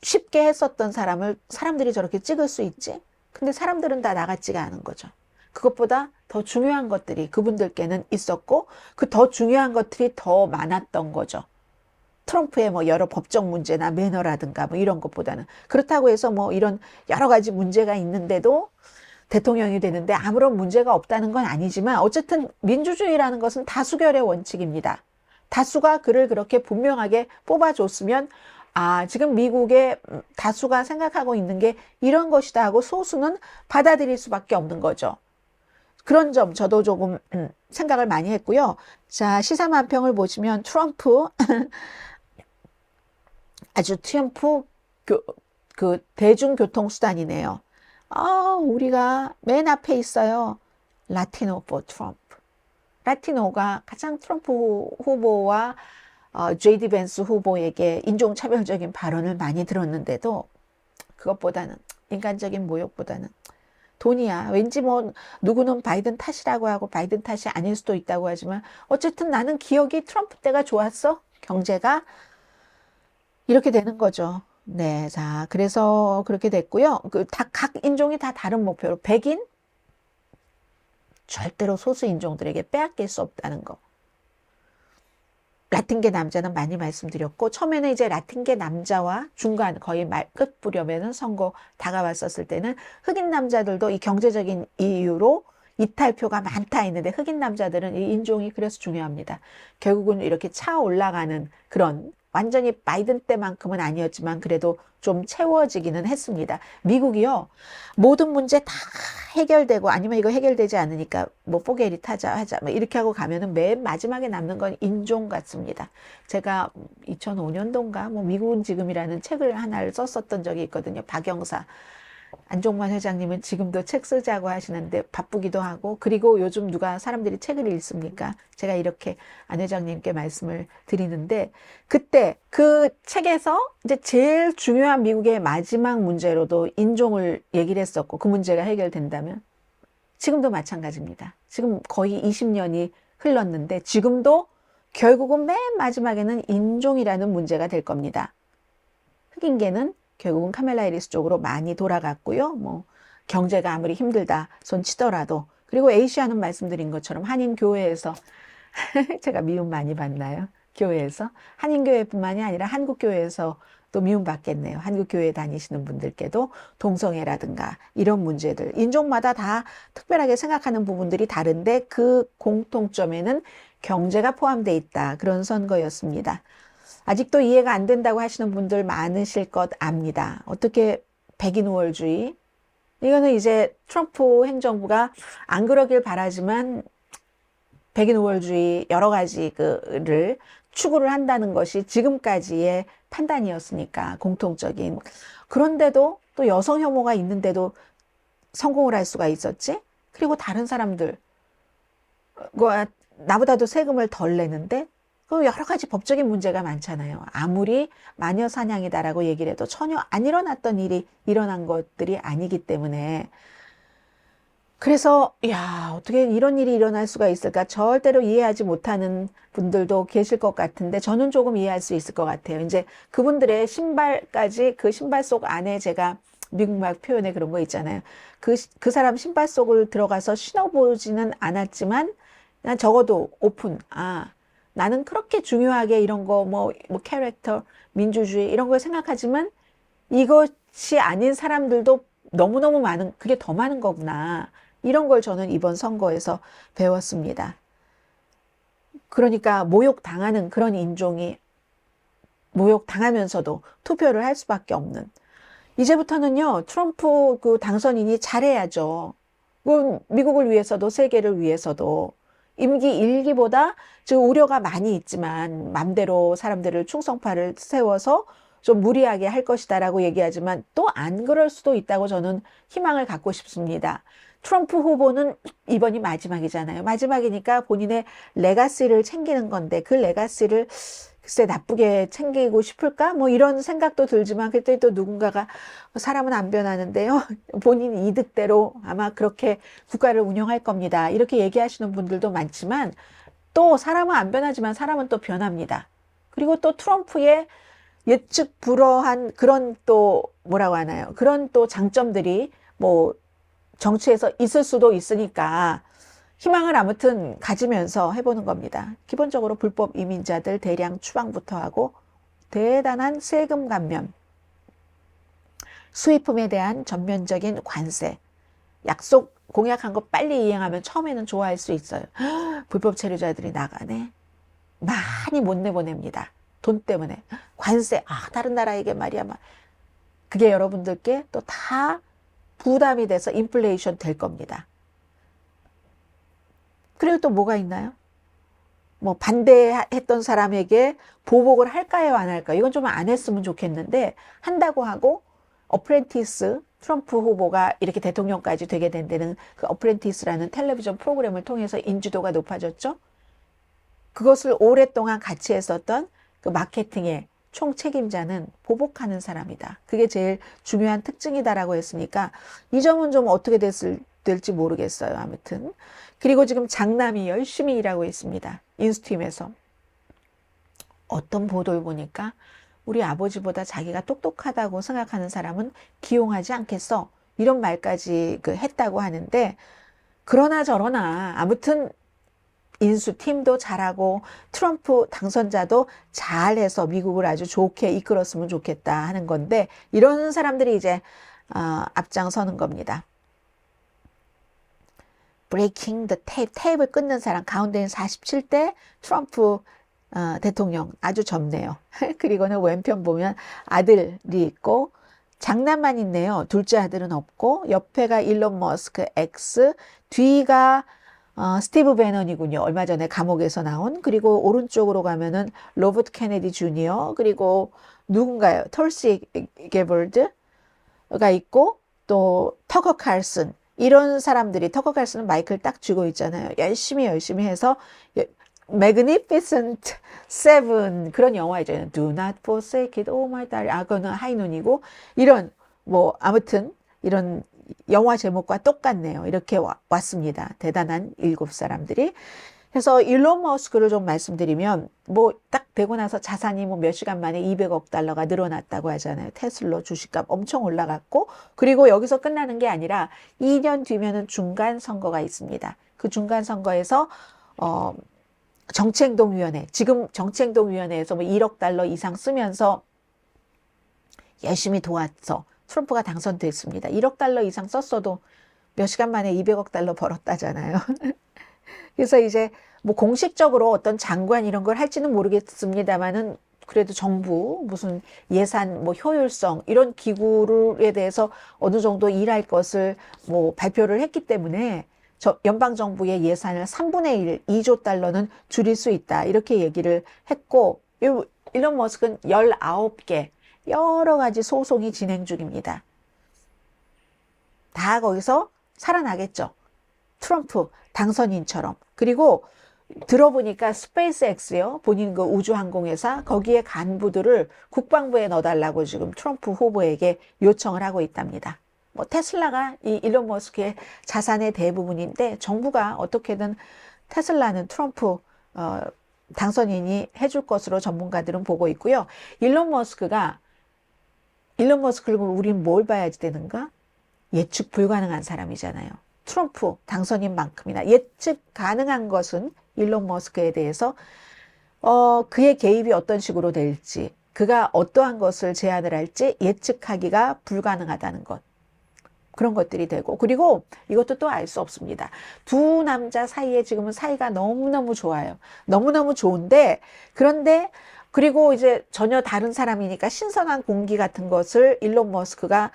쉽게 했었던 사람을 사람들이 저렇게 찍을 수 있지? 근데 사람들은 다 나같지가 않은 거죠. 그것보다 더 중요한 것들이 그분들께는 있었고 그 더 중요한 것들이 더 많았던 거죠. 트럼프의 뭐 여러 법적 문제나 매너라든가 뭐 이런 것보다는. 그렇다고 해서 뭐 이런 여러 가지 문제가 있는데도 대통령이 되는데 아무런 문제가 없다는 건 아니지만 어쨌든 민주주의라는 것은 다수결의 원칙입니다. 다수가 그를 그렇게 분명하게 뽑아줬으면 아, 지금 미국의 다수가 생각하고 있는 게 이런 것이다 하고 소수는 받아들일 수밖에 없는 거죠. 그런 점 저도 조금 생각을 많이 했고요. 자, 시사만평을 보시면 트럼프 아주 트럼프 그 대중교통수단이네요. 우리가 맨 앞에 있어요. 라티노 for 트럼프. 라티노가 가장 트럼프 후보와 JD 벤스 후보에게 인종차별적인 발언을 많이 들었는데도 그것보다는 인간적인 모욕보다는 돈이야. 왠지 뭐 누구는 바이든 탓이라고 하고 바이든 탓이 아닐 수도 있다고 하지만 어쨌든 나는 기억이 트럼프 때가 좋았어. 경제가 이렇게 되는 거죠. 네, 자, 그래서 그렇게 됐고요. 각 인종이 다 다른 목표로 백인 절대로 소수 인종들에게 빼앗길 수 없다는 거. 라틴계 남자는 많이 말씀드렸고 처음에는 이제 라틴계 남자와 중간 거의 끝부려면은 선거 다가왔었을 때는 흑인 남자들도 이 경제적인 이유로 이탈표가 많다 했는데 흑인 남자들은 이 인종이 그래서 중요합니다. 결국은 이렇게 차 올라가는 그런 완전히 바이든 때만큼은 아니었지만 그래도 좀 채워지기는 했습니다. 미국이요. 모든 문제 다 해결되고 아니면 이거 해결되지 않으니까 뭐 포게리 타자 하자 뭐 이렇게 하고 가면은 맨 마지막에 남는 건 인종 같습니다. 제가 2005년도인가 뭐 미국은 지금이라는 책을 하나를 썼었던 적이 있거든요. 박영사 안종만 회장님은 지금도 책 쓰자고 하시는데 바쁘기도 하고 그리고 요즘 누가 사람들이 책을 읽습니까? 제가 이렇게 안 회장님께 말씀을 드리는데 그때 그 책에서 이제 제일 중요한 미국의 마지막 문제로도 인종을 얘기를 했었고 그 문제가 해결된다면 지금도 마찬가지입니다. 지금 거의 20년이 흘렀는데 지금도 결국은 맨 마지막에는 인종이라는 문제가 될 겁니다. 흑인계는 결국은 카멜라 해리스 쪽으로 많이 돌아갔고요. 뭐 경제가 아무리 힘들다 손 치더라도 그리고 에이시아는 말씀드린 것처럼 한인교회에서 제가 미움 많이 받나요? 교회에서 한인교회뿐만이 아니라 한국교회에서 또 미움 받겠네요. 한국교회 다니시는 분들께도 동성애라든가 이런 문제들 인종마다 다 특별하게 생각하는 부분들이 다른데 그 공통점에는 경제가 포함되어 있다. 그런 선거였습니다. 아직도 이해가 안 된다고 하시는 분들 많으실 것 압니다. 어떻게 백인 우월주의? 이거는 이제 트럼프 행정부가 안 그러길 바라지만 백인 우월주의 여러 가지를 추구를 한다는 것이 지금까지의 판단이었으니까 공통적인. 그런데도 또 여성 혐오가 있는데도 성공을 할 수가 있었지? 그리고 다른 사람들 나보다도 세금을 덜 내는데 그 여러 가지 법적인 문제가 많잖아요. 아무리 마녀 사냥이다라고 얘기를 해도 전혀 안 일어났던 일이 일어난 것들이 아니기 때문에 그래서 야 어떻게 이런 일이 일어날 수가 있을까 절대로 이해하지 못하는 분들도 계실 것 같은데 저는 조금 이해할 수 있을 것 같아요. 이제 그분들의 신발까지 그 신발 속 안에 제가 미국말 표현에 그런 거 있잖아요. 그 사람 신발 속을 들어가서 신어보지는 않았지만 난 적어도 오픈 나는 그렇게 중요하게 이런 거 뭐 캐릭터, 민주주의 이런 걸 생각하지만 이것이 아닌 사람들도 너무너무 많은 그게 더 많은 거구나. 이런 걸 저는 이번 선거에서 배웠습니다. 그러니까 모욕당하는 그런 인종이 모욕당하면서도 투표를 할 수밖에 없는 이제부터는요. 트럼프 그 당선인이 잘해야죠. 미국을 위해서도 세계를 위해서도 임기 1기보다 지금 우려가 많이 있지만 맘대로 사람들을 충성파를 세워서 좀 무리하게 할 것이다라고 얘기하지만 또 안 그럴 수도 있다고 저는 희망을 갖고 싶습니다. 트럼프 후보는 이번이 마지막이잖아요. 마지막이니까 본인의 레가시를 챙기는 건데 그 레가시를 글쎄 나쁘게 챙기고 싶을까? 뭐 이런 생각도 들지만 그때 또 누군가가 사람은 안 변하는데요. 본인 이득대로 아마 그렇게 국가를 운영할 겁니다. 이렇게 얘기하시는 분들도 많지만 또 사람은 안 변하지만 사람은 또 변합니다. 그리고 또 트럼프의 예측 불허한 그런 또 뭐라고 하나요? 그런 또 장점들이 뭐 정치에서 있을 수도 있으니까 희망을 아무튼 가지면서 해보는 겁니다. 기본적으로 불법 이민자들 대량 추방부터 하고 대단한 세금 감면, 수입품에 대한 전면적인 관세, 약속 공약한 거 빨리 이행하면 처음에는 좋아할 수 있어요. 불법 체류자들이 나가네. 많이 못 내보냅니다. 돈 때문에. 관세, 다른 나라에게 말이야. 그게 여러분들께 또 다 부담이 돼서 인플레이션 될 겁니다. 그리고 또 뭐가 있나요? 뭐 반대했던 사람에게 보복을 할까요, 안 할까요? 이건 좀 안 했으면 좋겠는데 한다고 하고 어프렌티스 트럼프 후보가 이렇게 대통령까지 되게 된 데는 그 어프렌티스라는 텔레비전 프로그램을 통해서 인지도가 높아졌죠. 그것을 오랫동안 같이 했었던 그 마케팅의 총책임자는 보복하는 사람이다. 그게 제일 중요한 특징이다라고 했으니까 이 점은 좀 어떻게 될지 모르겠어요. 아무튼. 그리고 지금 장남이 열심히 일하고 있습니다. 인스팀에서. 어떤 보도를 보니까 우리 아버지보다 자기가 똑똑하다고 생각하는 사람은 기용하지 않겠어. 이런 말까지 했다고 하는데 그러나 저러나 아무튼 인수팀도 잘하고 트럼프 당선자도 잘해서 미국을 아주 좋게 이끌었으면 좋겠다 하는 건데 이런 사람들이 이제 앞장서는 겁니다. 브레이킹 더 테이프를 끊는 사람 가운데는 47대 트럼프 대통령 아주 젊네요. 그리고는 왼편 보면 아들이 있고 장남만 있네요. 둘째 아들은 없고 옆에가 일론 머스크 X, 뒤가 스티브 배넌이군요. 얼마 전에 감옥에서 나온. 그리고 오른쪽으로 가면은 로버트 케네디 주니어 그리고 누군가요? 털시 게벌드가 있고 또 터커 칼슨 이런 사람들이 터커 칼슨은 마이크를 딱 쥐고 있잖아요. 열심히 해서 Magnificent Seven 그런 영화 있잖아요. Do not forsake it, oh my darling. 그거는 하이눈이고 이런 뭐 아무튼 이런 영화 제목과 똑같네요. 이렇게 왔습니다. 대단한 7사람들이. 그래서 일론 머스크를 좀 말씀드리면 뭐 딱 되고 나서 자산이 뭐 몇 시간 만에 200억 달러가 늘어났다고 하잖아요. 테슬라 주식값 엄청 올라갔고 그리고 여기서 끝나는 게 아니라 2년 뒤면은 중간 선거가 있습니다. 그 중간 선거에서 정치행동위원회 지금 정치행동위원회에서 뭐 1억 달러 이상 쓰면서 열심히 도와서 트럼프가 당선됐습니다. 1억 달러 이상 썼어도 몇 시간 만에 200억 달러 벌었다잖아요. 그래서 이제 뭐 공식적으로 어떤 장관 이런 걸 할지는 모르겠습니다만은 그래도 정부 무슨 예산 뭐 효율성 이런 기구에 대해서 어느 정도 일할 것을 뭐 발표를 했기 때문에 연방정부의 예산을 3분의 1, 2조 달러는 줄일 수 있다. 이렇게 얘기를 했고 일론 머스크는 19개 여러 가지 소송이 진행 중입니다. 다 거기서 살아나겠죠. 트럼프 당선인처럼. 그리고 들어보니까 스페이스X요. 본인 그 우주항공회사 거기에 간부들을 국방부에 넣어달라고 지금 트럼프 후보에게 요청을 하고 있답니다. 뭐 테슬라가 이 일론 머스크의 자산의 대부분인데 정부가 어떻게든 테슬라는 트럼프 당선인이 해줄 것으로 전문가들은 보고 있고요. 일론 머스크를 보면 우리는 뭘 봐야지 되는가? 예측 불가능한 사람이잖아요. 트럼프 당선인만큼이나 예측 가능한 것은 일론 머스크에 대해서 그의 개입이 어떤 식으로 될지 그가 어떠한 것을 제안을 할지 예측하기가 불가능하다는 것. 그런 것들이 되고 그리고 이것도 또 알 수 없습니다. 두 남자 사이에 지금은 사이가 너무너무 좋아요. 너무너무 좋은데 그런데 그리고 이제 전혀 다른 사람이니까 신선한 공기 같은 것을 일론 머스크가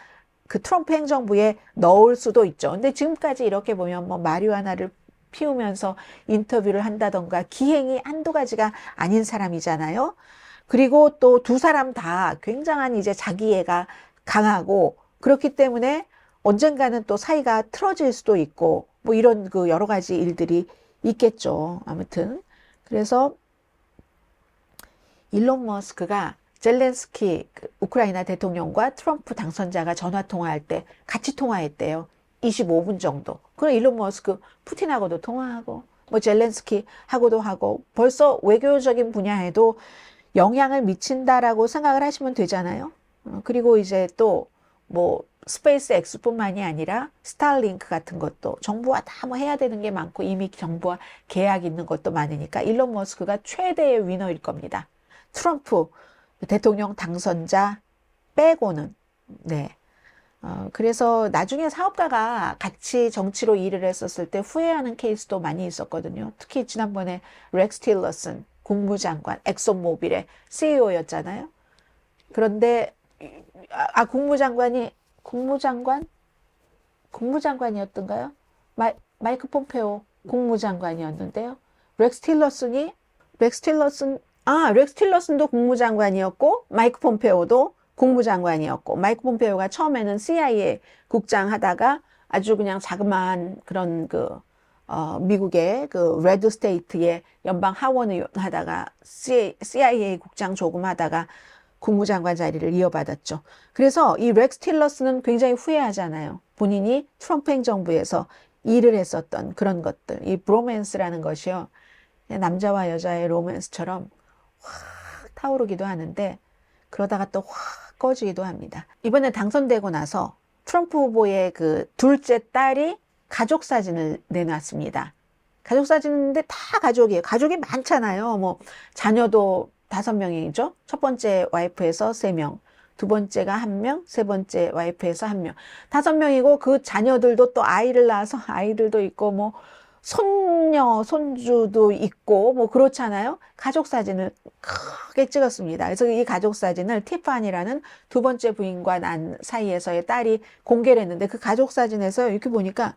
그 트럼프 행정부에 넣을 수도 있죠. 근데 지금까지 이렇게 보면 뭐 마리화나를 피우면서 인터뷰를 한다던가 기행이 한두 가지가 아닌 사람이잖아요. 그리고 또 두 사람 다 굉장한 이제 자기애가 강하고 그렇기 때문에 언젠가는 또 사이가 틀어질 수도 있고 뭐 이런 그 여러 가지 일들이 있겠죠. 아무튼 그래서 일론 머스크가 젤렌스키 우크라이나 대통령과 트럼프 당선자가 전화 통화할 때 같이 통화했대요. 25분 정도. 그럼 일론 머스크 푸틴하고도 통화하고 뭐 젤렌스키하고도 하고 벌써 외교적인 분야에도 영향을 미친다라고 생각을 하시면 되잖아요. 그리고 이제 또 뭐 스페이스 X뿐만이 아니라 스타링크 같은 것도 정부와 다 뭐 해야 되는 게 많고 이미 정부와 계약 있는 것도 많으니까 일론 머스크가 최대의 위너일 겁니다. 트럼프 대통령 당선자 빼고는. 네. 그래서 나중에 사업가가 같이 정치로 일을 했었을 때 후회하는 케이스도 많이 있었거든요. 특히 지난번에 렉스 틸러슨 국무장관 엑소모빌의 CEO였잖아요. 그런데 국무장관이었던가요? 마이크 폼페오 국무장관이었는데요. 렉스 틸러슨도 국무장관이었고 마이크 pompeo도 국무장관이었고 마이크 폼페오가 처음에는 CIA 국장 하다가 아주 그냥 자그마한 그런 미국의 레드 스테이트의 연방 하원의원 하다가 CIA 국장 조금 하다가 국무장관 자리를 이어받았죠. 그래서 이 렉스 틸러스는 굉장히 후회하잖아요. 본인이 트럼프 행정부에서 일을 했었던 그런 것들. 이 브로맨스라는 것이요. 남자와 여자의 로맨스처럼 확 타오르기도 하는데 그러다가 또 확 꺼지기도 합니다. 이번에 당선되고 나서 트럼프 후보의 그 둘째 딸이 가족 사진을 내놨습니다. 가족 사진인데 다 가족이에요. 가족이 많잖아요. 뭐 자녀도 5명이죠. 첫 번째 와이프에서 3명, 두 번째가 1명, 세 번째 와이프에서 1명. 5명이고 그 자녀들도 또 아이를 낳아서 아이들도 있고 뭐 손녀, 손주도 있고 뭐 그렇잖아요. 가족 사진을 크게 찍었습니다. 그래서 이 가족 사진을 티파니라는 두 번째 부인과 난 사이에서의 딸이 공개를 했는데 그 가족 사진에서 이렇게 보니까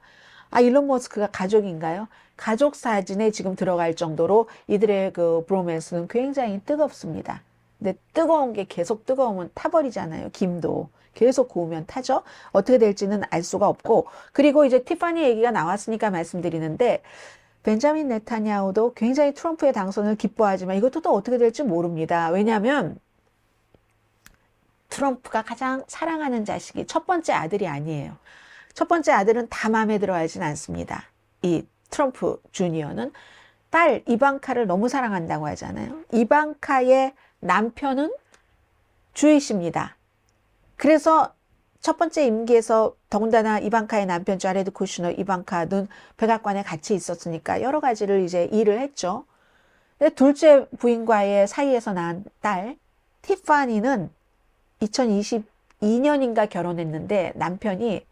일론 머스크가 가족인가요? 가족 사진에 지금 들어갈 정도로 이들의 그 브로맨스는 굉장히 뜨겁습니다. 근데 뜨거운 게 계속 뜨거우면 타버리잖아요. 김도. 계속 구우면 타죠. 어떻게 될지는 알 수가 없고 그리고 이제 티파니 얘기가 나왔으니까 말씀드리는데 벤자민 네타냐후도 굉장히 트럼프의 당선을 기뻐하지만 이것도 또 어떻게 될지 모릅니다. 왜냐하면 트럼프가 가장 사랑하는 자식이 첫 번째 아들이 아니에요. 첫 번째 아들은 다 마음에 들어 하진 않습니다. 이 트럼프 주니어는 딸 이방카를 너무 사랑한다고 하잖아요. 이방카의 남편은 주이시입니다. 그래서 첫 번째 임기에서 더군다나 이방카의 남편 자레드 쿠슈너 이방카는 백악관에 같이 있었으니까 여러 가지를 이제 일을 했죠. 근데 둘째 부인과의 사이에서 난 딸 티파니는 2022년인가 결혼했는데 남편이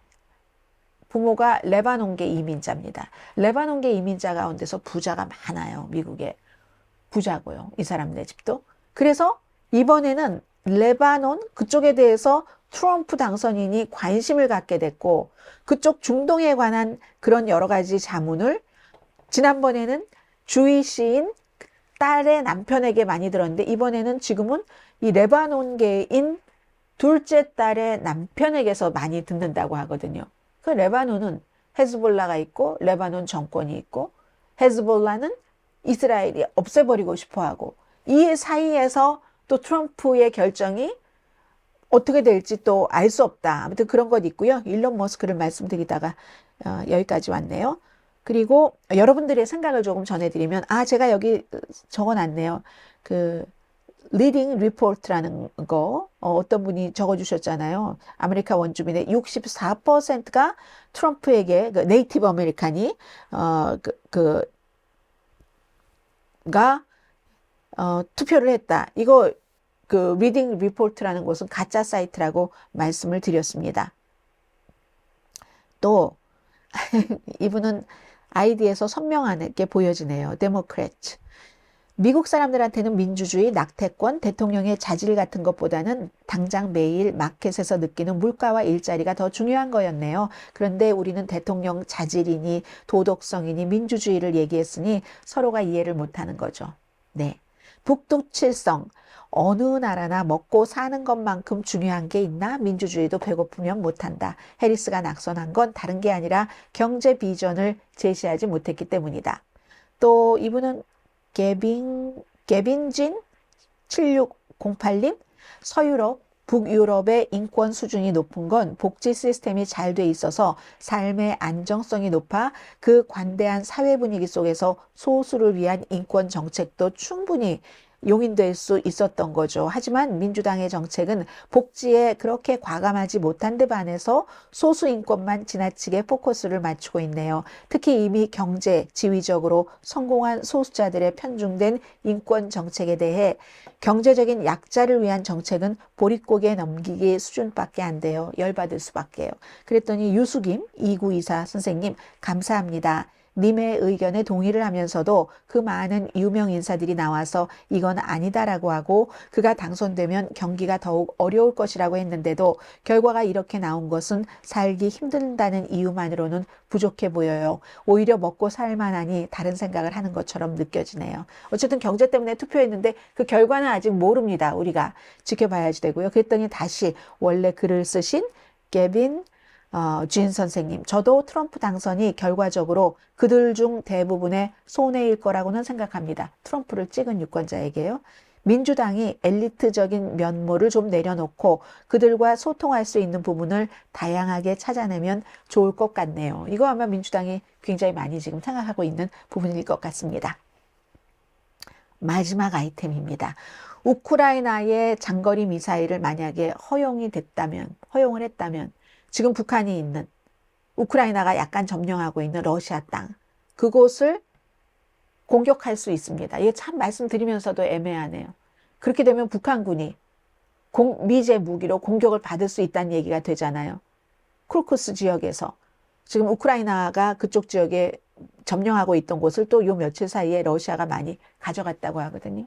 부모가 레바논계 이민자입니다. 레바논계 이민자 가운데서 부자가 많아요. 미국에 부자고요. 이 사람네 집도. 그래서 이번에는 레바논 그쪽에 대해서 트럼프 당선인이 관심을 갖게 됐고 그쪽 중동에 관한 그런 여러 가지 자문을 지난번에는 주이시인 딸의 남편에게 많이 들었는데 이번에는 지금은 이 레바논계인 둘째 딸의 남편에게서 많이 듣는다고 하거든요. 그 레바논은 헤즈볼라가 있고 레바논 정권이 있고 헤즈볼라는 이스라엘이 없애버리고 싶어하고 이 사이에서 또 트럼프의 결정이 어떻게 될지 또 알 수 없다. 아무튼 그런 것 있고요. 일론 머스크를 말씀드리다가 여기까지 왔네요. 그리고 여러분들의 생각을 조금 전해드리면 제가 여기 적어놨네요. 그 리딩 리포트라는 거 어떤 분이 적어주셨잖아요. 아메리카 원주민의 64%가 트럼프에게 네이티브 아메리칸이 투표를 했다. 이거 그 리딩 리포트라는 곳은 가짜 사이트라고 말씀을 드렸습니다. 또 이분은 아이디에서 선명하게 보여지네요. 데모크래트. 미국 사람들한테는 민주주의, 낙태권, 대통령의 자질 같은 것보다는 당장 매일 마켓에서 느끼는 물가와 일자리가 더 중요한 거였네요. 그런데 우리는 대통령 자질이니 도덕성이니 민주주의를 얘기했으니 서로가 이해를 못하는 거죠. 네. 북두칠성. 어느 나라나 먹고 사는 것만큼 중요한 게 있나? 민주주의도 배고프면 못한다. 해리스가 낙선한 건 다른 게 아니라 경제 비전을 제시하지 못했기 때문이다. 또 이분은 개빈진 7608님, 서유럽, 북유럽의 인권 수준이 높은 건 복지 시스템이 잘 돼 있어서 삶의 안정성이 높아 그 관대한 사회 분위기 속에서 소수를 위한 인권 정책도 충분히 용인될 수 있었던 거죠. 하지만 민주당의 정책은 복지에 그렇게 과감하지 못한 데 반해서 소수 인권만 지나치게 포커스를 맞추고 있네요. 특히 이미 경제, 지위적으로 성공한 소수자들의 편중된 인권 정책에 대해 경제적인 약자를 위한 정책은 보릿고개 넘기기 수준밖에 안 돼요. 열받을 수밖에요. 그랬더니 유수김 2924 선생님 감사합니다. 님의 의견에 동의를 하면서도 그 많은 유명 인사들이 나와서 이건 아니다라고 하고 그가 당선되면 경기가 더욱 어려울 것이라고 했는데도 결과가 이렇게 나온 것은 살기 힘든다는 이유만으로는 부족해 보여요. 오히려 먹고 살만하니 다른 생각을 하는 것처럼 느껴지네요. 어쨌든 경제 때문에 투표했는데 그 결과는 아직 모릅니다. 우리가 지켜봐야지 되고요. 그랬더니 다시 원래 글을 쓰신 개빈 진 선생님, 저도 트럼프 당선이 결과적으로 그들 중 대부분의 손해일 거라고는 생각합니다. 트럼프를 찍은 유권자에게요. 민주당이 엘리트적인 면모를 좀 내려놓고 그들과 소통할 수 있는 부분을 다양하게 찾아내면 좋을 것 같네요. 이거 아마 민주당이 굉장히 많이 지금 생각하고 있는 부분일 것 같습니다. 마지막 아이템입니다. 우크라이나의 장거리 미사일을 만약에 허용을 했다면 지금 북한이 있는 우크라이나가 약간 점령하고 있는 러시아 땅 그곳을 공격할 수 있습니다. 이게 참 말씀드리면서도 애매하네요. 그렇게 되면 북한군이 미제 무기로 공격을 받을 수 있다는 얘기가 되잖아요. 크루크스 지역에서 지금 우크라이나가 그쪽 지역에 점령하고 있던 곳을 또 요 며칠 사이에 러시아가 많이 가져갔다고 하거든요.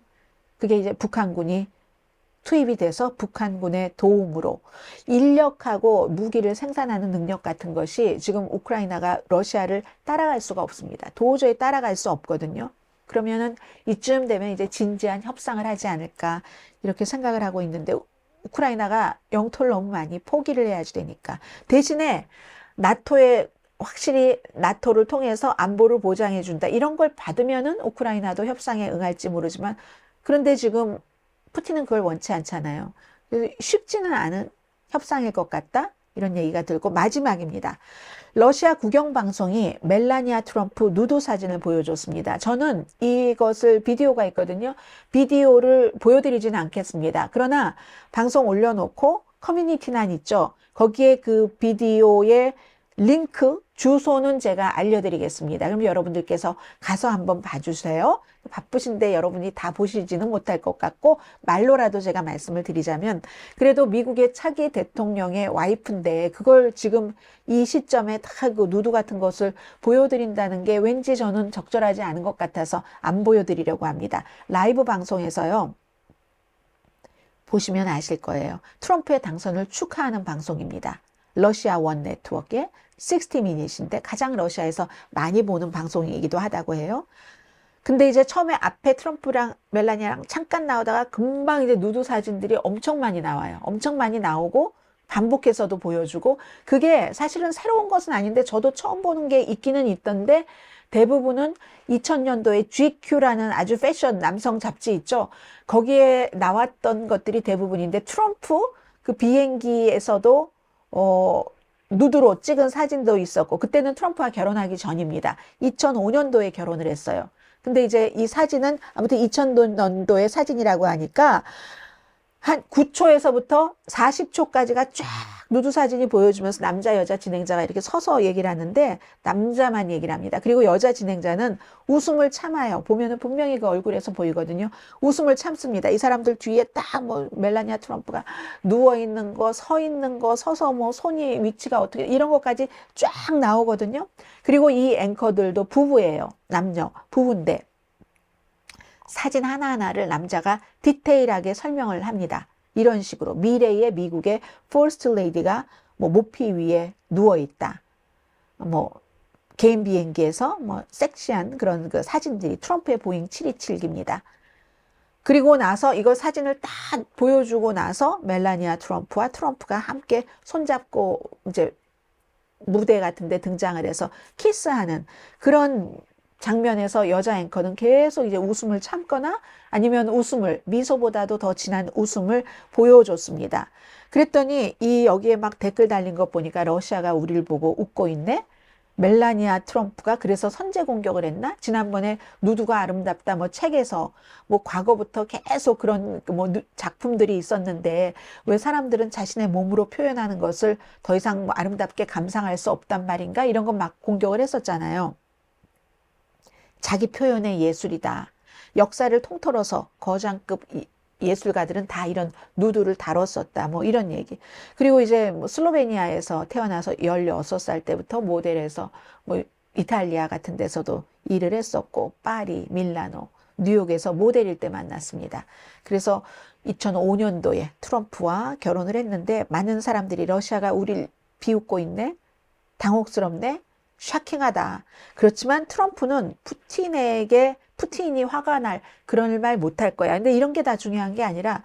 그게 이제 북한군이 투입이 돼서 북한군의 도움으로 인력하고 무기를 생산하는 능력 같은 것이 지금 우크라이나가 러시아를 따라갈 수가 없습니다. 도저히 따라갈 수 없거든요. 그러면은 이쯤 되면 이제 진지한 협상을 하지 않을까 이렇게 생각을 하고 있는데 우크라이나가 영토를 너무 많이 포기를 해야지 되니까 대신에 확실히 나토를 통해서 안보를 보장해 준다. 이런 걸 받으면은 우크라이나도 협상에 응할지 모르지만 그런데 지금 푸틴은 그걸 원치 않잖아요. 그래서 쉽지는 않은 협상일 것 같다. 이런 얘기가 들고 마지막입니다. 러시아 국영방송이 멜라니아 트럼프 누드 사진을 보여줬습니다. 저는 이것을 비디오가 있거든요. 비디오를 보여드리지는 않겠습니다. 그러나 방송 올려놓고 커뮤니티란 있죠. 거기에 그 비디오의 링크, 주소는 제가 알려드리겠습니다. 그럼 여러분들께서 가서 한번 봐주세요. 바쁘신데 여러분이 다 보시지는 못할 것 같고 말로라도 제가 말씀을 드리자면 그래도 미국의 차기 대통령의 와이프인데 그걸 지금 이 시점에 다 그 누드 같은 것을 보여드린다는 게 왠지 저는 적절하지 않은 것 같아서 안 보여드리려고 합니다. 라이브 방송에서요. 보시면 아실 거예요. 트럼프의 당선을 축하하는 방송입니다. 러시아 원 네트워크의 60미닛인데 가장 러시아에서 많이 보는 방송이기도 하다고 해요. 근데 이제 처음에 앞에 트럼프랑 멜라니아랑 잠깐 나오다가 금방 이제 누드 사진들이 엄청 많이 나와요. 엄청 많이 나오고 반복해서도 보여주고 그게 사실은 새로운 것은 아닌데 저도 처음 보는 게 있기는 있던데 대부분은 2000년도에 GQ라는 아주 패션 남성 잡지 있죠. 거기에 나왔던 것들이 대부분인데 트럼프 그 비행기에서도 누드로 찍은 사진도 있었고 그때는 트럼프와 결혼하기 전입니다. 2005년도에 결혼을 했어요. 근데 이제 이 사진은 아무튼 2000년도의 사진이라고 하니까 한 9초에서부터 40초까지가 쫙 누드 사진이 보여주면서 남자 여자 진행자가 이렇게 서서 얘기를 하는데 남자만 얘기를 합니다. 그리고 여자 진행자는 웃음을 참아요. 보면은 분명히 그 얼굴에서 보이거든요. 웃음을 참습니다. 이 사람들 뒤에 딱 뭐 멜라니아 트럼프가 누워 있는 거, 서 있는 거, 서서 뭐 손이 위치가 어떻게 이런 것까지 쫙 나오거든요. 그리고 이 앵커들도 부부예요. 남녀 부부인데 사진 하나하나를 남자가 디테일하게 설명을 합니다. 이런 식으로 미래의 미국의 퍼스트 레이디가 뭐 모피 위에 누워 있다. 뭐 개인 비행기에서 뭐 섹시한 그런 그 사진들이 트럼프의 보잉 727기입니다. 그리고 나서 이거 사진을 딱 보여주고 나서 멜라니아 트럼프와 트럼프가 함께 손잡고 이제 무대 같은 데 등장을 해서 키스하는 그런 장면에서 여자 앵커는 계속 이제 웃음을 참거나 아니면 미소보다도 더 진한 웃음을 보여줬습니다. 그랬더니 여기에 막 댓글 달린 거 보니까 러시아가 우리를 보고 웃고 있네? 멜라니아 트럼프가 그래서 선제 공격을 했나? 지난번에 누드가 아름답다 뭐 책에서 뭐 과거부터 계속 그런 뭐 작품들이 있었는데 왜 사람들은 자신의 몸으로 표현하는 것을 더 이상 뭐 아름답게 감상할 수 없단 말인가? 이런 거 막 공격을 했었잖아요. 자기 표현의 예술이다. 역사를 통틀어서 거장급 예술가들은 다 이런 누드를 다뤘었다. 뭐 이런 얘기. 그리고 이제 뭐 슬로베니아에서 태어나서 16살 때부터 모델에서 뭐 이탈리아 같은 데서도 일을 했었고 파리, 밀라노, 뉴욕에서 모델일 때 만났습니다. 그래서 2005년도에 트럼프와 결혼을 했는데 많은 사람들이 러시아가 우리를 비웃고 있네? 당혹스럽네? 샤킹하다. 그렇지만 트럼프는 푸틴이 화가 날 그런 말 못할 거야. 근데 이런 게 다 중요한 게 아니라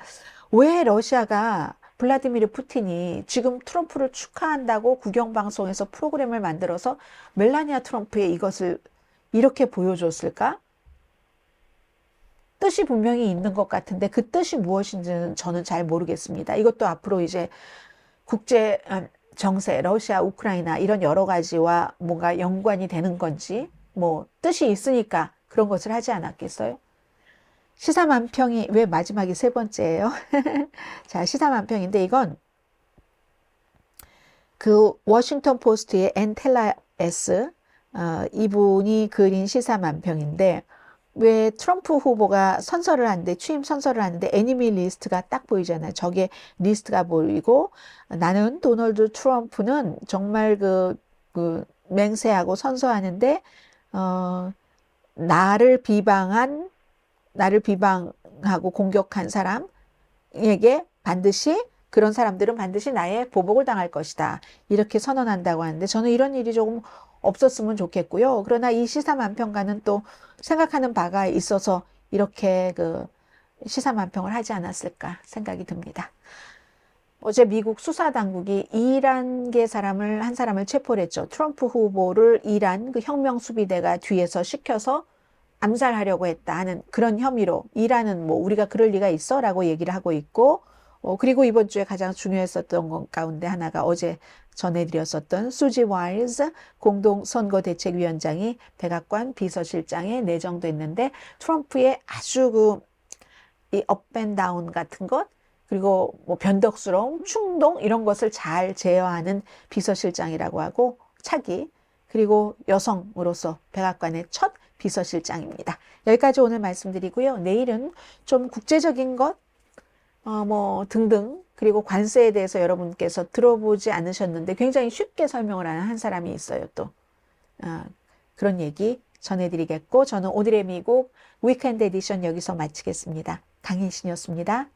왜 러시아가 블라디미르 푸틴이 지금 트럼프를 축하한다고 국영방송에서 프로그램을 만들어서 멜라니아 트럼프의 이것을 이렇게 보여줬을까? 뜻이 분명히 있는 것 같은데 그 뜻이 무엇인지는 저는 잘 모르겠습니다. 이것도 앞으로 이제 국제 정세, 러시아, 우크라이나 이런 여러 가지와 뭔가 연관이 되는 건지 뭐 뜻이 있으니까 그런 것을 하지 않았겠어요? 시사만평이 왜 마지막이 세 번째예요? 자, 시사만평인데 이건 그 워싱턴 포스트의 앤텔라 S 이분이 그린 시사만평인데 왜 트럼프 후보가 선서를 하는데 취임 선서를 하는데 애니미 리스트가 딱 보이잖아요. 저게 리스트가 보이고 나는 도널드 트럼프는 정말 그 맹세하고 선서하는데 나를 비방하고 공격한 사람에게 그런 사람들은 반드시 나의 보복을 당할 것이다. 이렇게 선언한다고 하는데 저는 이런 일이 조금 없었으면 좋겠고요. 그러나 이 시사만평가는 또 생각하는 바가 있어서 이렇게 그 시사만평을 하지 않았을까 생각이 듭니다. 어제 미국 수사당국이 이란계 한 사람을 체포를 했죠. 트럼프 후보를 이란 그 혁명수비대가 뒤에서 시켜서 암살하려고 했다 하는 그런 혐의로 이란은 뭐 우리가 그럴 리가 있어? 라고 얘기를 하고 있고 그리고 이번 주에 가장 중요했었던 것 가운데 하나가 어제 전해드렸었던 수지 와일즈 공동선거대책위원장이 백악관 비서실장에 내정됐는데 트럼프의 아주 이 업앤다운 같은 것 그리고 뭐 변덕스러움, 충동 이런 것을 잘 제어하는 비서실장이라고 하고 차기 그리고 여성으로서 백악관의 첫 비서실장입니다. 여기까지 오늘 말씀드리고요. 내일은 좀 국제적인 것 뭐 등등 그리고 관세에 대해서 여러분께서 들어보지 않으셨는데 굉장히 쉽게 설명을 하는 한 사람이 있어요. 또 그런 얘기 전해드리겠고 저는 오늘의 미국 위켄드 에디션 여기서 마치겠습니다. 강인신이었습니다.